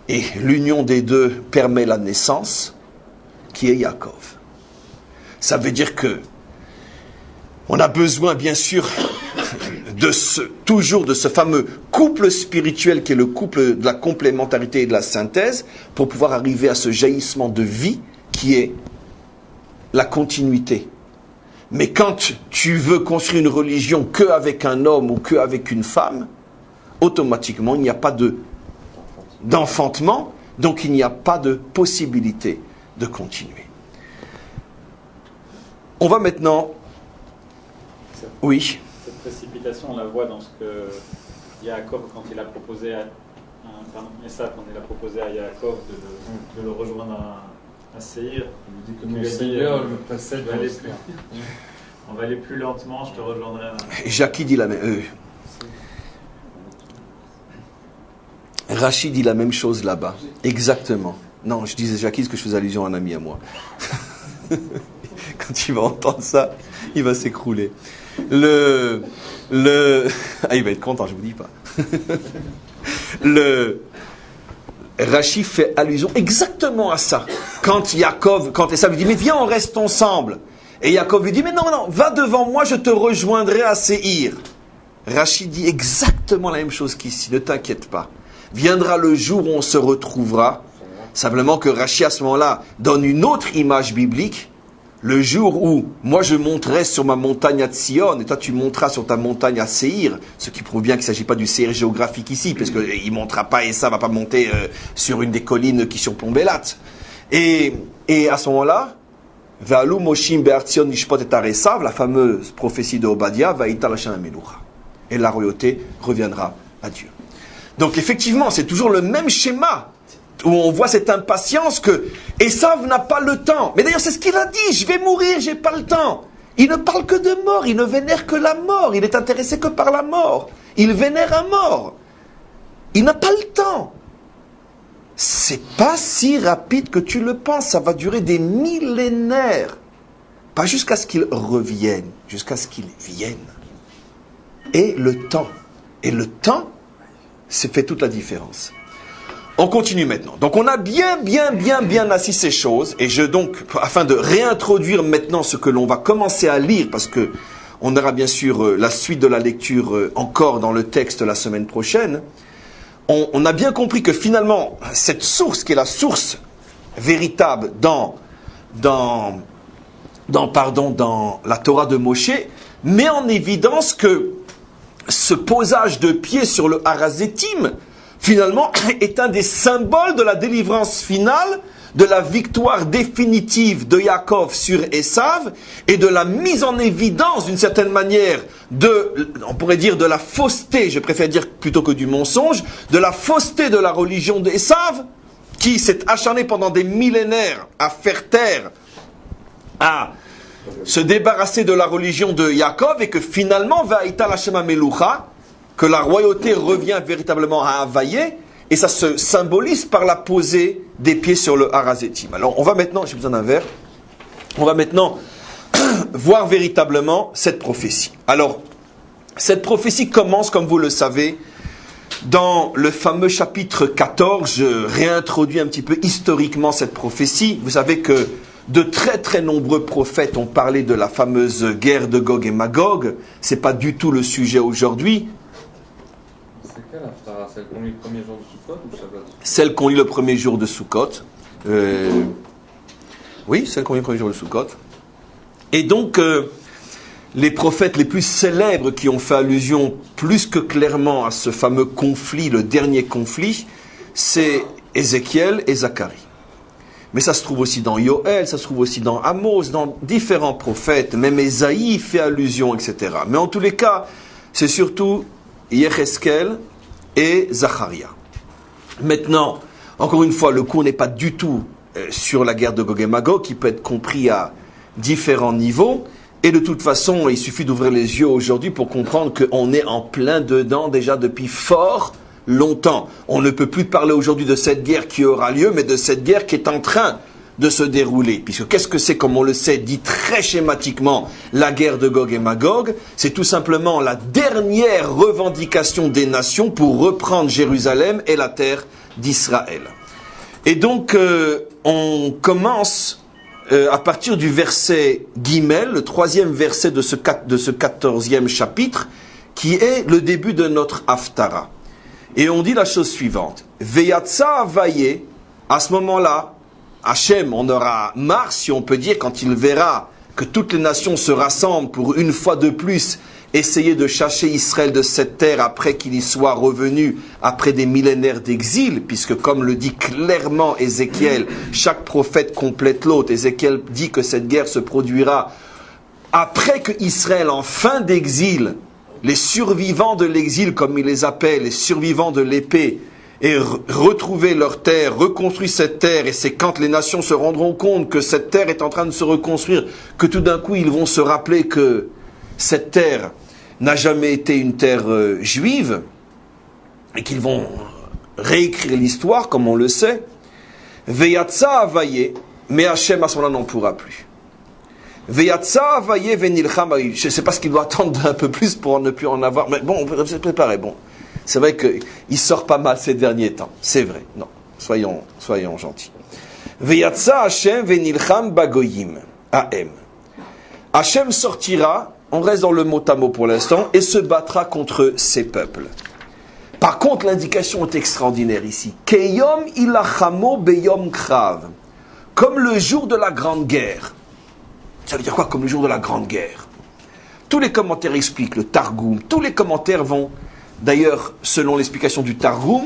et l'union des deux permet la naissance, qui est Yaakov. Ça veut dire que on a besoin, bien sûr, toujours de ce fameux couple spirituel qui est le couple de la complémentarité et de la synthèse, pour pouvoir arriver à ce jaillissement de vie qui est la continuité. Mais quand tu veux construire une religion qu'avec un homme ou qu'avec une femme, automatiquement, il n'y a pas d'enfantement, donc il n'y a pas de possibilité de continuer. On va maintenant... Oui. Cette précipitation, on la voit dans ce que Yaakov, quand il a proposé à... Esav, quand il a proposé à Yaakov de le rejoindre à Séhir, Il lui dit que mon Seigneur me précède dans l'histoire. On va aller plus lentement, je te rejoindrai. Jackie dit la même... Rachid dit la même chose là-bas. Exactement. Non, je disais Jackie parce que je faisais allusion à un ami à moi. Quand il va entendre ça, il va s'écrouler. Ah, il va être content, je vous dis pas. Rachid fait allusion exactement à ça. Quand Esav lui dit, mais viens, on reste ensemble. Et Yaakov lui dit, mais non, va devant moi, je te rejoindrai à Séhir. Rachid dit exactement la même chose qu'ici, ne t'inquiète pas. Viendra le jour où on se retrouvera Simplement que Rashi à ce moment-là donne une autre image biblique. Le jour où moi je monterai sur ma montagne à Tzion et toi tu monteras sur ta montagne à Séhir, ce qui prouve bien qu'il ne s'agit pas du Séhir géographique ici, parce qu'il ne montera pas et ça va pas monter sur une des collines qui surplombent Elat. Et à ce moment-là, Ve'alu Moshim be'Artzion nishpot et aresav, la fameuse prophétie de Obadiah, Va'ita Hashem Melucha. Et la royauté reviendra à Dieu. Donc effectivement, c'est toujours le même schéma où on voit cette impatience que Esav n'a pas le temps. Mais d'ailleurs, c'est ce qu'il a dit, je vais mourir, j'ai pas le temps. Il ne parle que de mort, il ne vénère que la mort, il est intéressé que par la mort. Il vénère un mort. Il n'a pas le temps. C'est pas si rapide que tu le penses, ça va durer des millénaires. Pas jusqu'à ce qu'il revienne, jusqu'à ce qu'il vienne. Et le temps, c'est fait toute la différence. On continue maintenant. Donc on a bien assis ces choses, et afin de réintroduire maintenant ce que l'on va commencer à lire, parce que on aura bien sûr la suite de la lecture encore dans le texte la semaine prochaine, on a bien compris que finalement, cette source qui est la source véritable dans la Torah de Moshe, met en évidence que ce posage de pied sur le Harazetim, finalement, est un des symboles de la délivrance finale, de la victoire définitive de Yaakov sur Esav, et de la mise en évidence, d'une certaine manière, on pourrait dire de la fausseté, je préfère dire plutôt que du mensonge, de la fausseté de la religion d'Esav, qui s'est acharné pendant des millénaires à faire taire, à se débarrasser de la religion de Yaakov, et que finalement, Va'ita Hashem Melucha, que la royauté revient véritablement à Havaïe, et ça se symbolise par la posée des pieds sur le Harazetim. Alors on va maintenant, j'ai besoin d'un verre, on va maintenant voir véritablement cette prophétie. Alors, cette prophétie commence, comme vous le savez, dans le fameux chapitre 14, je réintroduis un petit peu historiquement cette prophétie. Vous savez que de très très nombreux prophètes ont parlé de la fameuse guerre de Gog et Magog. C'est pas du tout le sujet aujourd'hui. C'est quelle Haftara? Celle qu'on lit le premier jour de Sukkot ou Shabbat? Celle qu'on lit le premier jour de Sukkot. Oui, celle qu'on lit le premier jour de Sukkot. Et donc, les prophètes les plus célèbres qui ont fait allusion plus que clairement à ce fameux conflit, le dernier conflit, c'est Ézéchiel et Zacharie. Mais ça se trouve aussi dans Yoël, ça se trouve aussi dans Amos, dans différents prophètes, même Ésaïe fait allusion, etc. Mais en tous les cas, c'est surtout Yecheskel et Zacharia. Maintenant, encore une fois, le cours n'est pas du tout sur la guerre de Gog et Magog, qui peut être compris à différents niveaux. Et de toute façon, il suffit d'ouvrir les yeux aujourd'hui pour comprendre qu'on est en plein dedans déjà depuis fort longtemps. On ne peut plus parler aujourd'hui de cette guerre qui aura lieu, mais de cette guerre qui est en train de se dérouler. Puisque qu'est-ce que c'est, comme on le sait, dit très schématiquement, la guerre de Gog et Magog? C'est tout simplement la dernière revendication des nations pour reprendre Jérusalem et la terre d'Israël. Et donc, on commence à partir du verset Gimel, le 3e verset de ce 14e chapitre, qui est le début de notre Haftara. Et on dit la chose suivante. Veyatsa Havaïe, à ce moment-là, Hachem en aura marre, si on peut dire, quand il verra que toutes les nations se rassemblent pour une fois de plus essayer de chasser Israël de cette terre après qu'il y soit revenu après des millénaires d'exil, puisque comme le dit clairement Ézéchiel, chaque prophète complète l'autre. Ézéchiel dit que cette guerre se produira après que Israël, en fin d'exil, les survivants de l'exil, comme il les appelle, les survivants de l'épée, et retrouver leur terre, reconstruire cette terre, et c'est quand les nations se rendront compte que cette terre est en train de se reconstruire, que tout d'un coup ils vont se rappeler que cette terre n'a jamais été une terre juive, et qu'ils vont réécrire l'histoire, comme on le sait. Veyatsa Havaïe, mais Hachem à ce moment-là n'en pourra plus. Veyatsa Havaïe venilcham. Je ne sais pas ce qu'il doit attendre un peu plus pour ne plus en avoir, mais bon, on peut se préparer. Bon, c'est vrai qu'il sort pas mal ces derniers temps, c'est vrai. Non, soyons gentils. Veyatsa Hachem venilcham bagoyim. Ahem. Hachem sortira, on reste dans le mot à mot pour l'instant, et se battra contre ces peuples. Par contre, l'indication est extraordinaire ici. Keyom ilachamo beyom krav. Comme le jour de la grande guerre. Ça veut dire quoi, comme le jour de la grande guerre? Tous les commentaires expliquent, le Targum, tous les commentaires vont, d'ailleurs, selon l'explication du Targum,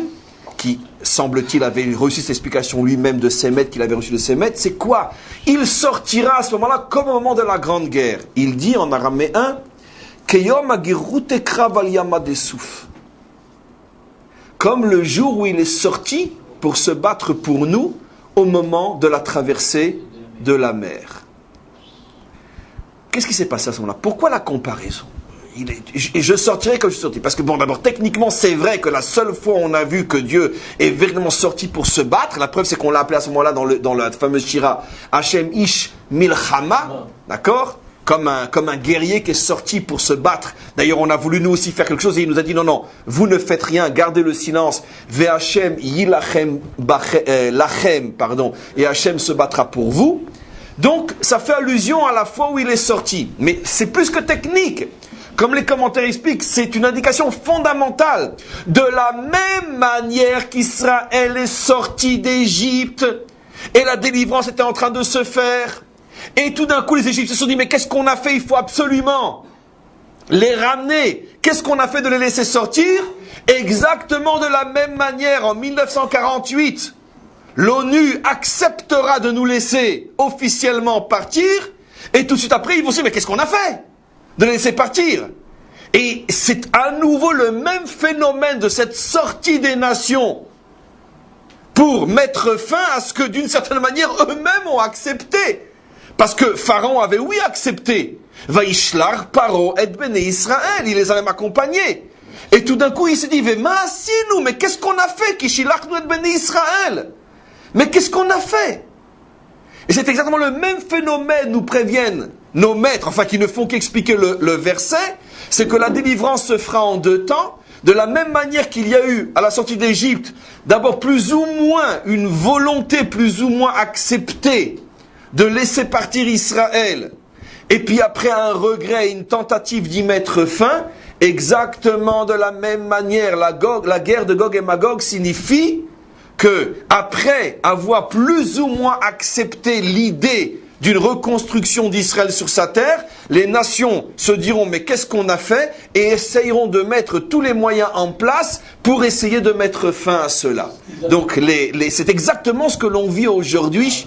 qui, semble-t-il, avait reçu cette explication lui-même de ses maîtres, qu'il avait reçu de ses maîtres, c'est quoi? Il sortira à ce moment-là comme au moment de la grande guerre. Il dit en araméen, Keyom agirute krav al yama desuf. Comme le jour où il est sorti pour se battre pour nous au moment de la traversée de la mer. Qu'est-ce qui s'est passé à ce moment-là? Pourquoi la comparaison? Je sortirai comme je suis sorti. Parce que bon, d'abord, techniquement, c'est vrai que la seule fois où on a vu que Dieu est véritablement sorti pour se battre, la preuve c'est qu'on l'a appelé à ce moment-là dans la fameuse Shira, Hashem Ish Milchama, d'accord? Comme un guerrier qui est sorti pour se battre. D'ailleurs, on a voulu nous aussi faire quelque chose et il nous a dit non, vous ne faites rien, gardez le silence. Ve'Hashem yilachem lachem, et Hachem se battra pour vous. Donc, ça fait allusion à la fois où il est sorti. Mais c'est plus que technique. Comme les commentaires expliquent, c'est une indication fondamentale. De la même manière qu'Israël est sorti d'Égypte et la délivrance était en train de se faire. Et tout d'un coup, les Égyptiens se sont dit, mais qu'est-ce qu'on a fait? Il faut absolument les ramener. Qu'est-ce qu'on a fait de les laisser sortir? Exactement de la même manière, en 1948, l'ONU acceptera de nous laisser officiellement partir. Et tout de suite après, ils vont se dire, mais qu'est-ce qu'on a fait de les laisser partir? Et c'est à nouveau le même phénomène de cette sortie des nations pour mettre fin à ce que, d'une certaine manière, eux-mêmes ont accepté. Parce que Pharaon avait, oui, accepté. Vaishlar Paro et Bene Israël, il les a même accompagnés. Et tout d'un coup, il s'est dit, mais qu'est-ce qu'on a fait? Kishilachnu et Bene Israël. Mais qu'est-ce qu'on a fait? Et c'est exactement le même phénomène, nous préviennent nos maîtres, enfin qui ne font qu'expliquer le verset, c'est que la délivrance se fera en deux temps. De la même manière qu'il y a eu, à la sortie d'Égypte, d'abord plus ou moins une volonté plus ou moins acceptée de laisser partir Israël, et puis après un regret, une tentative d'y mettre fin, exactement de la même manière, la guerre de Gog et Magog signifie que, après avoir plus ou moins accepté l'idée d'une reconstruction d'Israël sur sa terre, les nations se diront, mais qu'est-ce qu'on a fait? Et essayeront de mettre tous les moyens en place pour essayer de mettre fin à cela. Donc, c'est exactement ce que l'on vit aujourd'hui.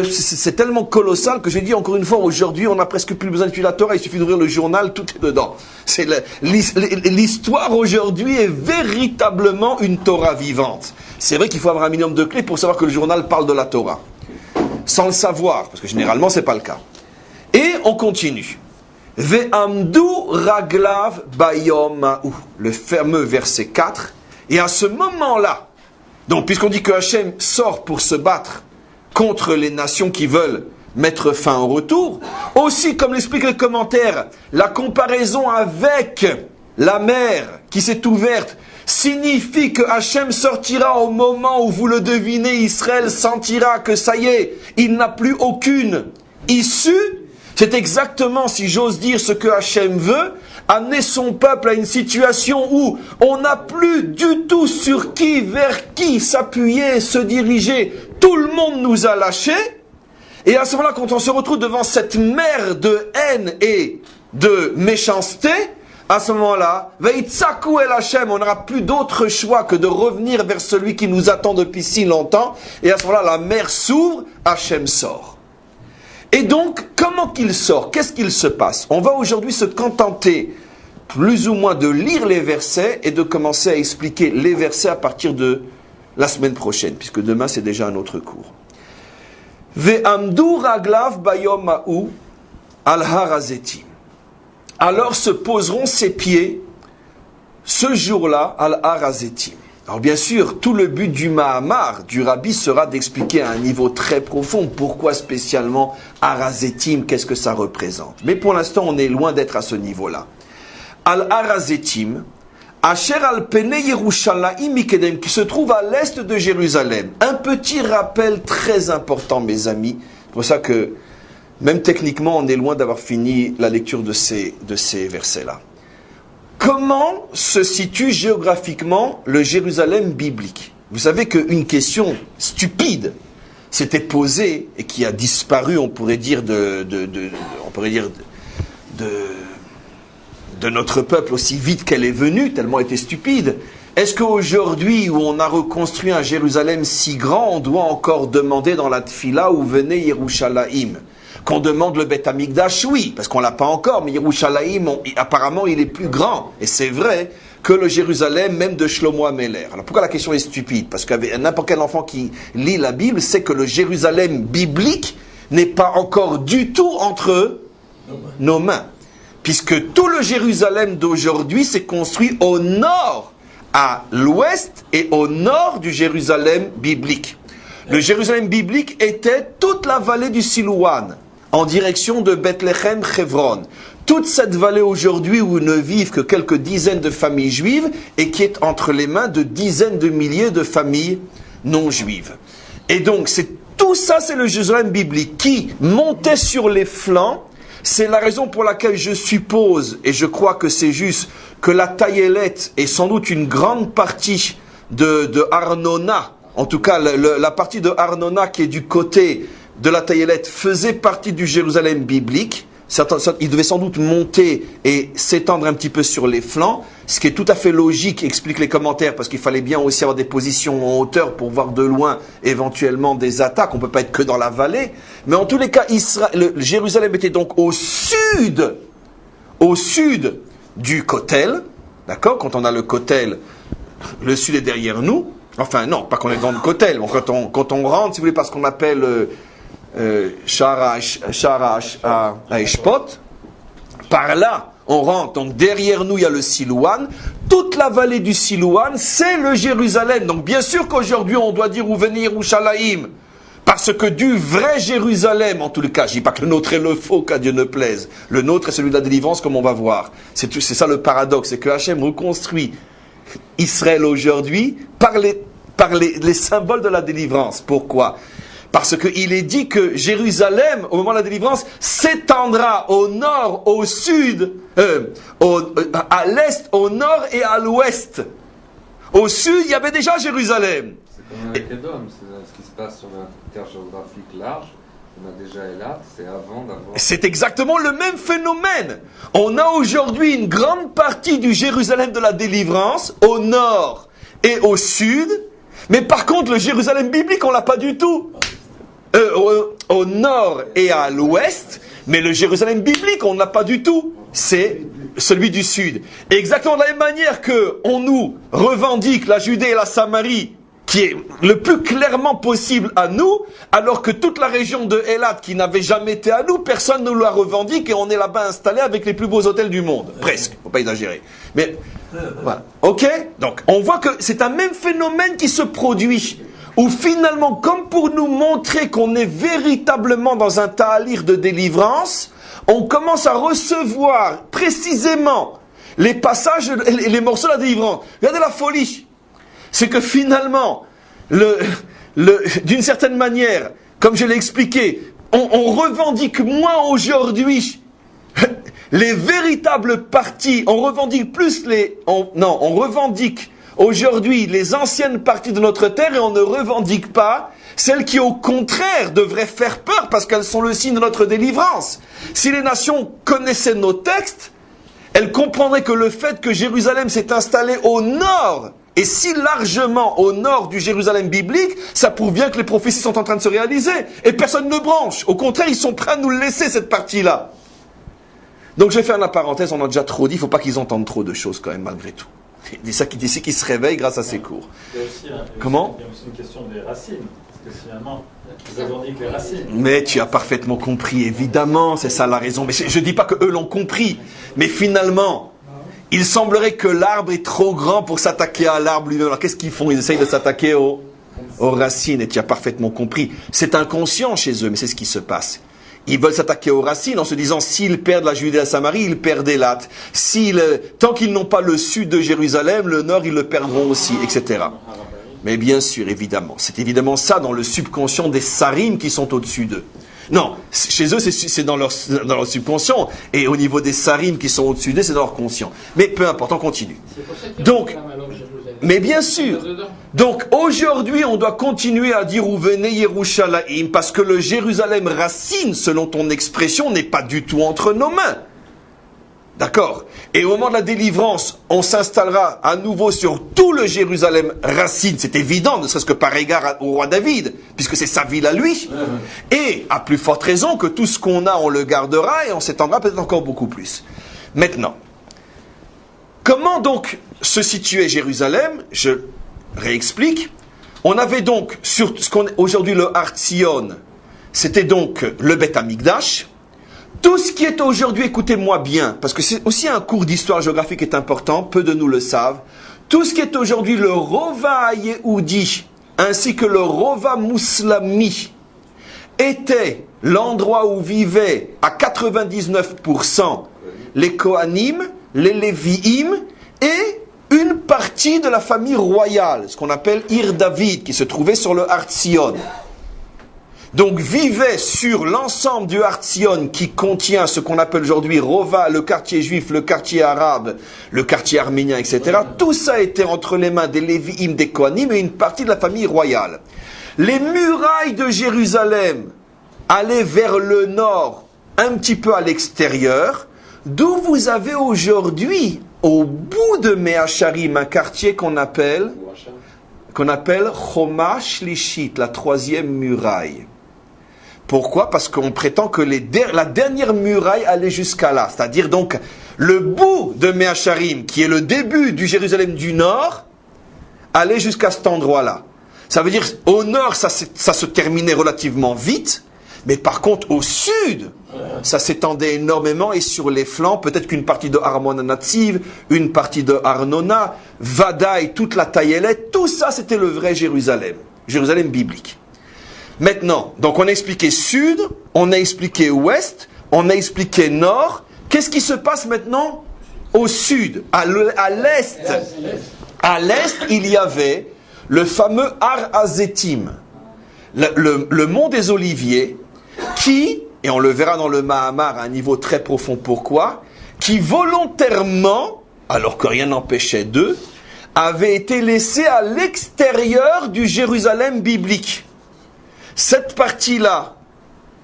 C'est tellement colossal que j'ai dit encore une fois, aujourd'hui on n'a presque plus besoin d'étudier la Torah, il suffit d'ouvrir le journal, tout est dedans. L'histoire aujourd'hui est véritablement une Torah vivante. C'est vrai qu'il faut avoir un minimum de clés pour savoir que le journal parle de la Torah. Sans le savoir, parce que généralement c'est pas le cas. Et on continue. Ve'amdu raglav bayom ma'u, le fameux verset 4. Et à ce moment-là, donc puisqu'on dit que Hachem sort pour se battre contre les nations qui veulent mettre fin au retour. Aussi, comme l'explique le commentaire, la comparaison avec la mer qui s'est ouverte signifie que Hachem sortira au moment où, vous le devinez, Israël sentira que ça y est, il n'a plus aucune issue. C'est exactement, si j'ose dire, ce que Hachem veut, amener son peuple à une situation où on n'a plus du tout sur qui, vers qui s'appuyer, se diriger. Tout le monde nous a lâchés. Et à ce moment-là, quand on se retrouve devant cette mer de haine et de méchanceté, à ce moment-là, Veitzaku el Hachem, on n'aura plus d'autre choix que de revenir vers celui qui nous attend depuis si longtemps. Et à ce moment-là, la mer s'ouvre, Hachem sort. Et donc, comment qu'il sort? Qu'est-ce qu'il se passe? On va aujourd'hui se contenter plus ou moins de lire les versets et de commencer à expliquer les versets à partir de la semaine prochaine, puisque demain c'est déjà un autre cours. Ve'amdu raglav bayom ma'u al harazetim. Alors se poseront ses pieds ce jour-là al harazetim. Alors bien sûr, tout le but du Mahamar, du Rabbi, sera d'expliquer à un niveau très profond pourquoi spécialement Harazetim, qu'est-ce que ça représente. Mais pour l'instant, on est loin d'être à ce niveau-là. Al-Harazetim, Asher al-Pene Yerushalayim Mikedem, qui se trouve à l'est de Jérusalem. Un petit rappel très important, mes amis. C'est pour ça que, même techniquement, on est loin d'avoir fini la lecture de ces versets-là. comment se situe géographiquement le Jérusalem biblique? Vous savez qu'une question stupide s'était posée et qui a disparu, on pourrait dire, de notre peuple aussi vite qu'elle est venue, tellement elle était stupide. Est-ce qu'aujourd'hui, où on a reconstruit un Jérusalem si grand, on doit encore demander dans la Tfila où venait Yerushalayim? Qu'on demande le Beth Amikdash, oui, parce qu'on l'a pas encore, mais Yerushalayim, apparemment, il est plus grand. Et c'est vrai que le Jérusalem, même de Shlomo HaMelech. Alors pourquoi la question est stupide? Parce que n'importe quel enfant qui lit la Bible sait que le Jérusalem biblique n'est pas encore du tout entre nos mains. Puisque tout le Jérusalem d'aujourd'hui s'est construit au nord, à l'ouest et au nord du Jérusalem biblique. Le Jérusalem biblique était toute la vallée du Silouan, en direction de Bethléem, Hebron. Toute cette vallée aujourd'hui où ne vivent que quelques dizaines de familles juives et qui est entre les mains de dizaines de milliers de familles non juives. Et donc, tout ça, c'est le Jérusalem biblique qui montait sur les flancs. C'est la raison pour laquelle je suppose, et je crois que c'est juste, que la taillelette est sans doute une grande partie de Arnona. En tout cas, la partie de Arnona qui est du côté de la taillelette faisait partie du Jérusalem biblique. Il devait sans doute monter et s'étendre un petit peu sur les flancs, ce qui est tout à fait logique, explique les commentaires, parce qu'il fallait bien aussi avoir des positions en hauteur pour voir de loin éventuellement des attaques. On ne peut pas être que dans la vallée. Mais en tous les cas, Jérusalem était donc au sud du Kotel. D'accord? Quand on a le Kotel, le sud est derrière nous. Enfin non, pas qu'on est dans le Kotel. Quand on rentre, si vous voulez, par ce qu'on appelle Sharash à Eshpot, par là, on rentre. Donc derrière nous, il y a le Silouan. Toute la vallée du Silouan, c'est le Jérusalem. Donc bien sûr qu'aujourd'hui, on doit dire où venir Yerushalayim. Parce que du vrai Jérusalem, en tout le cas, je ne dis pas que le nôtre est le faux, qu'à Dieu ne plaise. Le nôtre est celui de la délivrance, comme on va voir. C'est ça le paradoxe, c'est que Hachem reconstruit Israël aujourd'hui par les symboles de la délivrance. Pourquoi? Parce qu'il est dit que Jérusalem, au moment de la délivrance, s'étendra au nord, au sud, à l'est, au nord et à l'ouest. Au sud, il y avait déjà Jérusalem. C'est comme avec Edom, c'est ce qui se passe sur la terre géographique large. On a déjà Elat, c'est avant d'avoir... C'est exactement le même phénomène. On a aujourd'hui une grande partie du Jérusalem de la délivrance, au nord et au sud, mais par contre le Jérusalem biblique, on l'a pas du tout. Au nord et à l'ouest, mais le Jérusalem biblique, on ne l'a pas du tout. C'est celui du sud. Et exactement de la même manière qu'on nous revendique la Judée et la Samarie, qui est le plus clairement possible à nous, alors que toute la région de Elat, qui n'avait jamais été à nous, personne ne nous la revendique et on est là-bas installé avec les plus beaux hôtels du monde. Presque, faut pas exagérer. Mais, voilà. Ok? Donc, on voit que c'est un même phénomène qui se produit, où finalement, comme pour nous montrer qu'on est véritablement dans un ta'alir de délivrance, on commence à recevoir précisément les passages, les morceaux de la délivrance. Regardez la folie. C'est que finalement, d'une certaine manière, comme je l'ai expliqué, on revendique moins aujourd'hui les véritables parties, on revendique plus on revendique aujourd'hui les anciennes parties de notre terre et on ne revendique pas celles qui au contraire devraient faire peur parce qu'elles sont le signe de notre délivrance. Si les nations connaissaient nos textes, elles comprendraient que le fait que Jérusalem s'est installé au nord, et si largement au nord du Jérusalem biblique, ça prouve bien que les prophéties sont en train de se réaliser. Et personne ne branche. Au contraire, ils sont prêts à nous laisser cette partie-là. Donc je vais faire la parenthèse, on a déjà trop dit, il ne faut pas qu'ils entendent trop de choses quand même, malgré tout. C'est d'ici qu'ils se réveillent grâce à ces cours. Comment ? Il y a aussi une question des racines. Parce que finalement, vous revendiquez les racines. Mais tu as parfaitement compris, évidemment, c'est ça la raison. Mais je ne dis pas qu'eux l'ont compris. Mais finalement, il semblerait que l'arbre est trop grand pour s'attaquer à l'arbre lui-même. Alors qu'est-ce qu'ils font ? Ils essayent de s'attaquer aux racines. Et tu as parfaitement compris. C'est inconscient chez eux, mais c'est ce qui se passe. Ils veulent s'attaquer aux racines en se disant s'ils perdent la Judée et la Samarie, ils perdent Elat. Tant qu'ils n'ont pas le sud de Jérusalem, le nord, ils le perdront aussi, etc. Mais bien sûr, évidemment. C'est évidemment ça dans le subconscient des Sarim qui sont au-dessus d'eux. Non, chez eux, c'est dans leur subconscient. Et au niveau des sarim qui sont au-dessus d'eux, c'est dans leur conscient. Mais peu importe, on continue. Donc, mais bien sûr. Donc, aujourd'hui, on doit continuer à dire où venez Yerushalayim, parce que le Jérusalem racine, selon ton expression, n'est pas du tout entre nos mains. D'accord? Et au moment de la délivrance, on s'installera à nouveau sur tout le Jérusalem racine. C'est évident, ne serait-ce que par égard au roi David, puisque c'est sa ville à lui. Et, à plus forte raison, que tout ce qu'on a, on le gardera et on s'étendra peut-être encore beaucoup plus. Maintenant, comment donc se situait Jérusalem? Je réexplique. On avait donc, sur ce qu'on aujourd'hui le Har Tzion, c'était donc le Beth Amikdash. Tout ce qui est aujourd'hui, écoutez-moi bien, parce que c'est aussi un cours d'histoire géographique qui est important, peu de nous le savent. Tout ce qui est aujourd'hui le Rova Yehoudi, ainsi que le Rova Muslami, était l'endroit où vivaient à 99% les Kohanim, les Lévi'im et une partie de la famille royale, ce qu'on appelle Ir David, qui se trouvait sur le Har Tzion. Donc vivait sur l'ensemble du Har Tzion qui contient ce qu'on appelle aujourd'hui Rova, le quartier juif, le quartier arabe, le quartier arménien, etc. Tout ça était entre les mains des Lévi'im, des Kohanim et une partie de la famille royale. Les murailles de Jérusalem allaient vers le nord, un petit peu à l'extérieur, d'où vous avez aujourd'hui, au bout de Mea Sharim, un quartier qu'on appelle Choma Shlishit, la troisième muraille. Pourquoi? Parce qu'on prétend que la dernière muraille allait jusqu'à là. C'est-à-dire donc le bout de Mea Sharim, qui est le début du Jérusalem du Nord, allait jusqu'à cet endroit-là. Ça veut dire au nord, ça se terminait relativement vite, mais par contre au sud, ça s'étendait énormément et sur les flancs, peut-être qu'une partie de Armona Nativ, une partie de Arnona, Vadaï, toute la Taïelet, tout ça c'était le vrai Jérusalem, Jérusalem biblique. Maintenant, donc on a expliqué sud, on a expliqué ouest, on a expliqué nord. Qu'est-ce qui se passe maintenant au sud, à l'est? À l'est, il y avait le fameux Har Hazetim, le mont des Oliviers, qui, et on le verra dans le Mahamar à un niveau très profond, pourquoi, qui volontairement, alors que rien n'empêchait d'eux, avait été laissé à l'extérieur du Jérusalem biblique. Cette partie-là,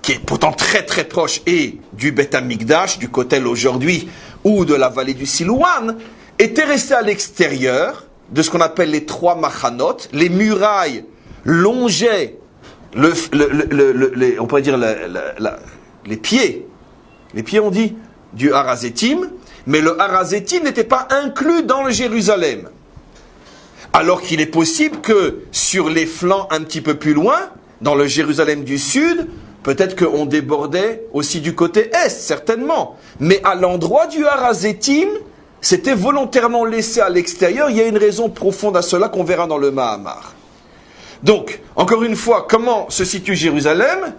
qui est pourtant très très proche, et du Beth Amikdash, du Kotel aujourd'hui, ou de la vallée du Silouan, était restée à l'extérieur de ce qu'on appelle les trois machanot. Les murailles longeaient on pourrait dire les pieds. Les pieds, on dit, du Har Hazetim, mais le Har Hazetim n'était pas inclus dans le Jérusalem. Alors qu'il est possible que sur les flancs un petit peu plus loin, dans le Jérusalem du Sud, peut-être qu'on débordait aussi du côté Est, certainement. Mais à l'endroit du Har Hazetim, c'était volontairement laissé à l'extérieur. Il y a une raison profonde à cela qu'on verra dans le Mahamar. Donc, encore une fois, comment se situe Jérusalem?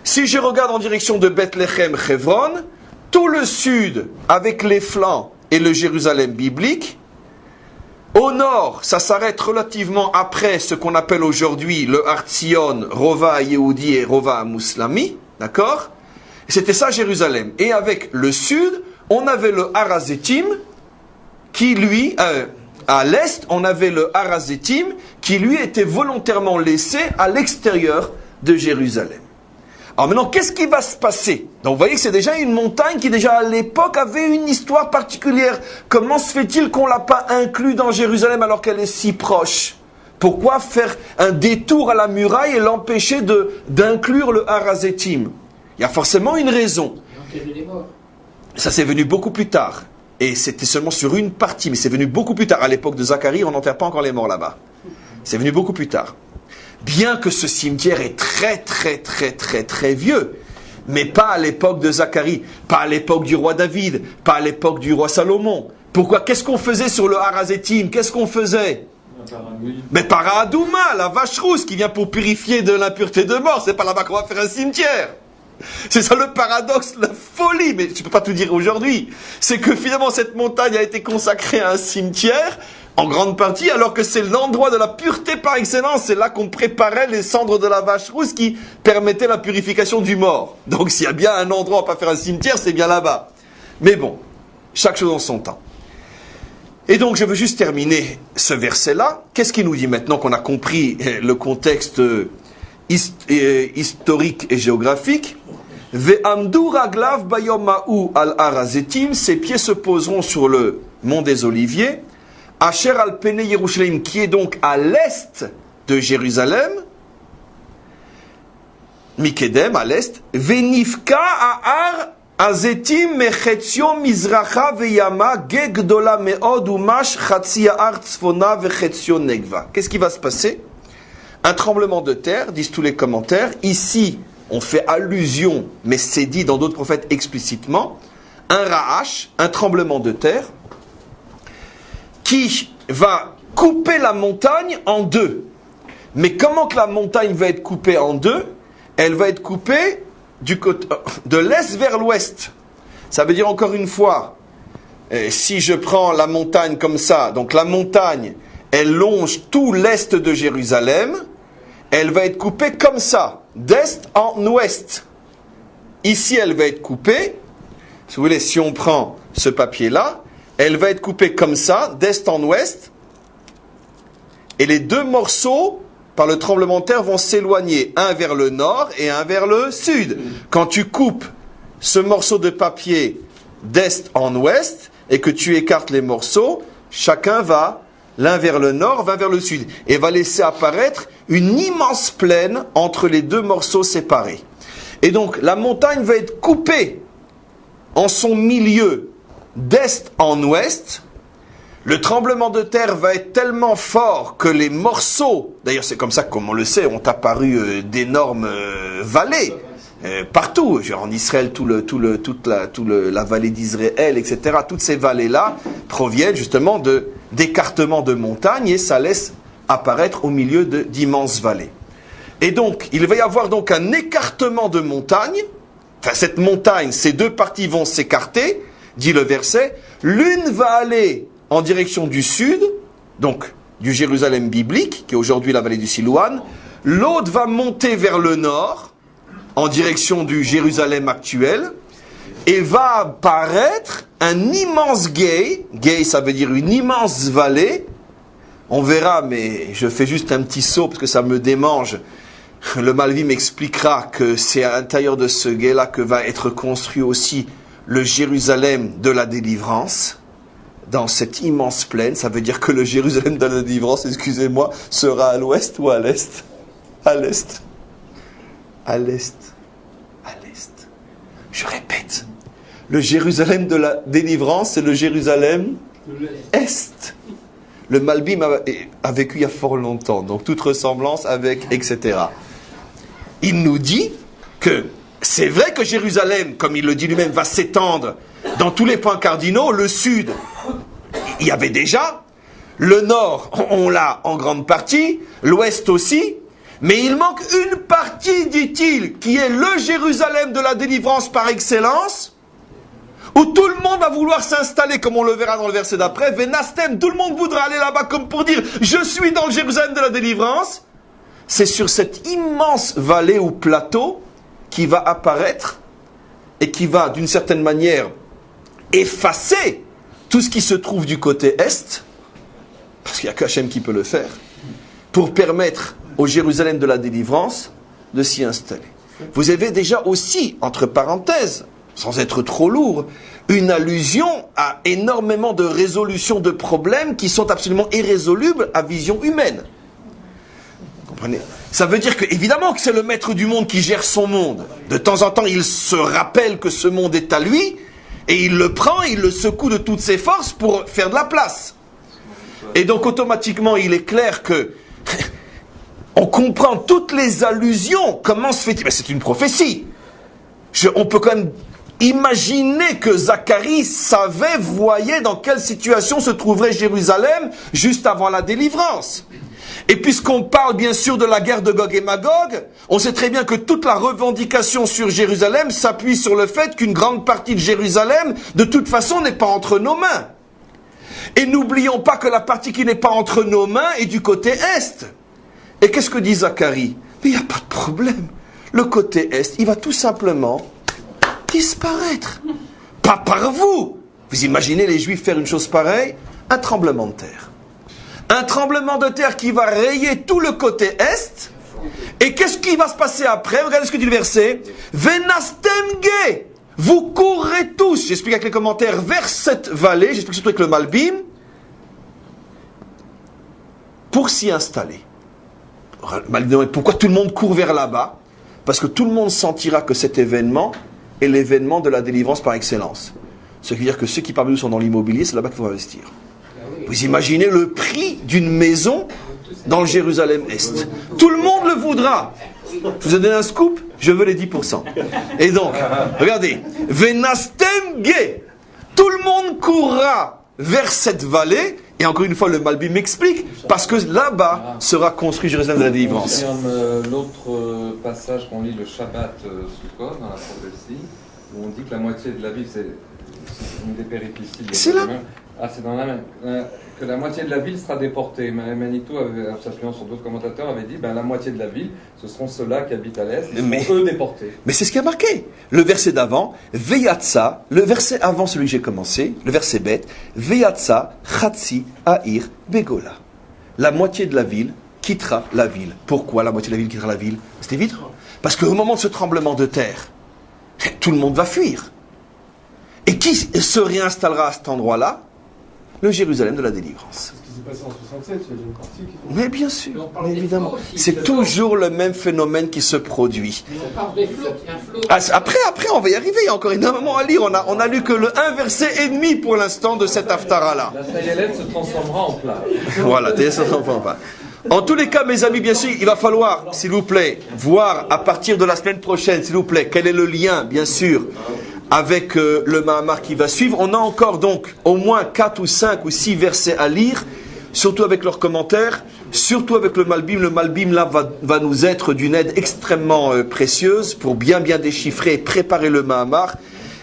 Si je regarde en direction de Bethléem, Hebron, tout le sud avec les flancs et le Jérusalem biblique. Au nord, ça s'arrête relativement après ce qu'on appelle aujourd'hui le Har Tzion, Rova Yehoudi et Rova Muslami, d'accord? C'était ça Jérusalem. Et avec le sud, on avait le Har Hazetim, qui lui, à l'est, on avait le Har Hazetim, qui lui était volontairement laissé à l'extérieur de Jérusalem. Alors maintenant, qu'est-ce qui va se passer? Donc vous voyez que c'est déjà une montagne qui déjà à l'époque avait une histoire particulière. Comment se fait-il qu'on ne l'a pas inclus dans Jérusalem alors qu'elle est si proche? Pourquoi faire un détour à la muraille et l'empêcher d'inclure le Har Hazetim? Il y a forcément une raison. Ça c'est venu beaucoup plus tard. Et c'était seulement sur une partie, mais c'est venu beaucoup plus tard. À l'époque de Zacharie, on n'enterre pas encore les morts là-bas. C'est venu beaucoup plus tard. Bien que ce cimetière est très très très très très vieux, mais pas à l'époque de Zacharie, pas à l'époque du roi David, pas à l'époque du roi Salomon. Pourquoi? Qu'est-ce qu'on faisait sur le Har Hazetim? Qu'est-ce qu'on faisait? Mais Paradouma, la vache rousse qui vient pour purifier de l'impureté de mort, c'est pas là-bas qu'on va faire un cimetière. C'est ça le paradoxe, la folie, mais tu peux pas tout dire aujourd'hui. C'est que finalement cette montagne a été consacrée à un cimetière en grande partie, alors que c'est l'endroit de la pureté par excellence. C'est là qu'on préparait les cendres de la vache rousse qui permettaient la purification du mort. Donc s'il y a bien un endroit où on va pas faire un cimetière, c'est bien là-bas. Mais bon, chaque chose en son temps. Et donc je veux juste terminer ce verset-là. Qu'est-ce qu'il nous dit maintenant qu'on a compris le contexte historique et géographique? Ve'amdu raglav bayom ha'u al har hazetim, ses pieds se poseront sur le mont des Oliviers, Asher al pene Yerushalayim, qui est donc à l'est de Jérusalem, Mikedem à l'est, Ve'nifka ha'ar hazetim mechetzio mizracha ve'yama gegdola me'od umash chatzi ha'ar tzfona vechetzio negva. Qu'est-ce qui va se passer? Un tremblement de terre, disent tous les commentaires. Ici, on fait allusion, mais c'est dit dans d'autres prophètes explicitement, un ra'ash, un tremblement de terre, qui va couper la montagne en deux. Mais comment que la montagne va être coupée en deux? Elle va être coupée de l'est vers l'ouest. Ça veut dire encore une fois, si je prends la montagne comme ça, donc la montagne, elle longe tout l'est de Jérusalem, elle va être coupée comme ça, d'est en ouest. Ici, elle va être coupée, si vous voulez, si on prend ce papier-là, elle va être coupée comme ça, d'est en ouest, et les deux morceaux, par le tremblement de terre, vont s'éloigner, un vers le nord et un vers le sud. Quand tu coupes ce morceau de papier d'est en ouest, et que tu écartes les morceaux, chacun va, l'un vers le nord, l'un vers le sud, et va laisser apparaître une immense plaine entre les deux morceaux séparés. Et donc, la montagne va être coupée en son milieu, d'est en ouest. Le tremblement de terre va être tellement fort que les morceaux, d'ailleurs c'est comme ça comme on le sait, ont apparu d'énormes vallées partout, genre en Israël, toute la vallée d'Israël, etc. Toutes ces vallées-là proviennent justement d'écartements de montagnes et ça laisse apparaître au milieu d'immenses vallées. Et donc, il va y avoir donc un écartement de montagne. Enfin, cette montagne, ces deux parties vont s'écarter, dit le verset. L'une va aller en direction du sud, donc du Jérusalem biblique, qui est aujourd'hui la vallée du Silouan. L'autre va monter vers le nord, en direction du Jérusalem actuel, et va apparaître un immense gué. Gué, ça veut dire une immense vallée. On verra, mais je fais juste un petit saut parce que ça me démange. Le Malvi m'expliquera que c'est à l'intérieur de ce gué-là que va être construit aussi le Jérusalem de la délivrance. Dans cette immense plaine, ça veut dire que le Jérusalem de la délivrance, excusez-moi, sera à l'ouest ou à l'est? À l'est. À l'est. À l'est. Je répète, le Jérusalem de la délivrance, c'est le Jérusalem est. Le Malbim a vécu il y a fort longtemps, donc toute ressemblance avec, etc. Il nous dit que c'est vrai que Jérusalem, comme il le dit lui-même, va s'étendre dans tous les points cardinaux. Le sud, il y avait déjà. Le nord, on l'a en grande partie. L'ouest aussi. Mais il manque une partie, dit-il, qui est le Jérusalem de la délivrance par excellence, où tout le monde va vouloir s'installer, comme on le verra dans le verset d'après. Venastem, tout le monde voudra aller là-bas comme pour dire « Je suis dans le Jérusalem de la délivrance ». C'est sur cette immense vallée ou plateau qui va apparaître et qui va, d'une certaine manière, effacer tout ce qui se trouve du côté est, parce qu'il n'y a qu'Hachem qui peut le faire, pour permettre au Jérusalem de la délivrance de s'y installer. Vous avez déjà aussi, entre parenthèses, sans être trop lourd, une allusion à énormément de résolutions de problèmes qui sont absolument irrésolubles à vision humaine. Vous comprenez ? Ça veut dire que, évidemment, que c'est le maître du monde qui gère son monde. De temps en temps, il se rappelle que ce monde est à lui, et il le prend, il le secoue de toutes ses forces pour faire de la place. Et donc, automatiquement, il est clair que on comprend toutes les allusions. Comment se fait-il ? Ben, c'est une prophétie. On peut quand même imaginer que Zacharie savait, voyait dans quelle situation se trouverait Jérusalem juste avant la délivrance. Et puisqu'on parle bien sûr de la guerre de Gog et Magog, on sait très bien que toute la revendication sur Jérusalem s'appuie sur le fait qu'une grande partie de Jérusalem, de toute façon, n'est pas entre nos mains. Et n'oublions pas que la partie qui n'est pas entre nos mains est du côté est. Et qu'est-ce que dit Zacharie? Mais il n'y a pas de problème. Le côté est, il va tout simplement disparaître. Pas par vous. Vous imaginez les Juifs faire une chose pareille? Un tremblement de terre. Un tremblement de terre qui va rayer tout le côté est. Et qu'est-ce qui va se passer après? Regardez ce que dit le verset. Venastemge. Vous courrez tous, j'explique avec les commentaires, vers cette vallée, j'explique surtout avec le Malbim, pour s'y installer. Pourquoi tout le monde court vers là-bas? Parce que tout le monde sentira que cet événement est l'événement de la délivrance par excellence. Ce qui veut dire que ceux qui parmi nous sont dans l'immobilier, c'est là-bas qu'il faut investir. Vous imaginez le prix d'une maison dans le Jérusalem-Est. Tout le monde le voudra. Je vous ai donné un scoop, je veux les 10%. Et donc, regardez, Venastemge, tout le monde courra vers cette vallée, et encore une fois, le Malbim m'explique, parce que là-bas sera construit Jérusalem de la délivrance. On confirme l'autre passage qu'on lit le Shabbat Sukkot dans la prophétie, où on dit que la moitié de la ville, c'est une des péripéties. C'est là. Ah, c'est dans la même. Que la moitié de la ville sera déportée. Manitou, en s'appuyant sur d'autres commentateurs, avait dit la moitié de la ville, ce seront ceux-là qui habitent à l'est, ils seront eux déportés. Mais c'est ce qui a marqué. Le verset d'avant, Veyatsa, le verset avant celui que j'ai commencé, le verset bête, Veyatsa, Chatsi, Aïr, Begola. La moitié de la ville quittera la ville. Pourquoi la moitié de la ville quittera la ville? C'est évident. Parce qu'au moment de ce tremblement de terre, tout le monde va fuir. Et qui se réinstallera à cet endroit-là? Le Jérusalem de la délivrance. Ce qui s'est passé en 67, il y a une partie qui... Mais bien sûr, mais évidemment. C'est toujours le même phénomène qui se produit. On parle des flots, il y a un flot. Après, on va y arriver. Il y a encore énormément à lire. On a lu que le 1 verset et demi pour l'instant de cette Haftara-là. La Sayelette se transformera en plat. Voilà, ça ne s'en pas. En tous les cas, mes amis, bien sûr, il va falloir, s'il vous plaît, voir à partir de la semaine prochaine, s'il vous plaît, quel est le lien, bien sûr, avec le Mahamar qui va suivre. On a encore donc au moins 4 ou 5 ou 6 versets à lire, surtout avec leurs commentaires, surtout avec le Malbim. Le Malbim là va nous être d'une aide extrêmement précieuse pour bien déchiffrer et préparer le Mahamar.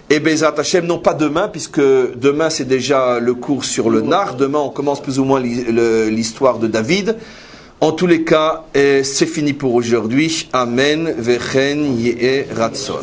Et Bezat Hashem, non pas demain, puisque demain c'est déjà le cours sur le Nar. Demain on commence plus ou moins l'histoire de David. En tous les cas, c'est fini pour aujourd'hui. Amen. Vechen Yeh Ratson.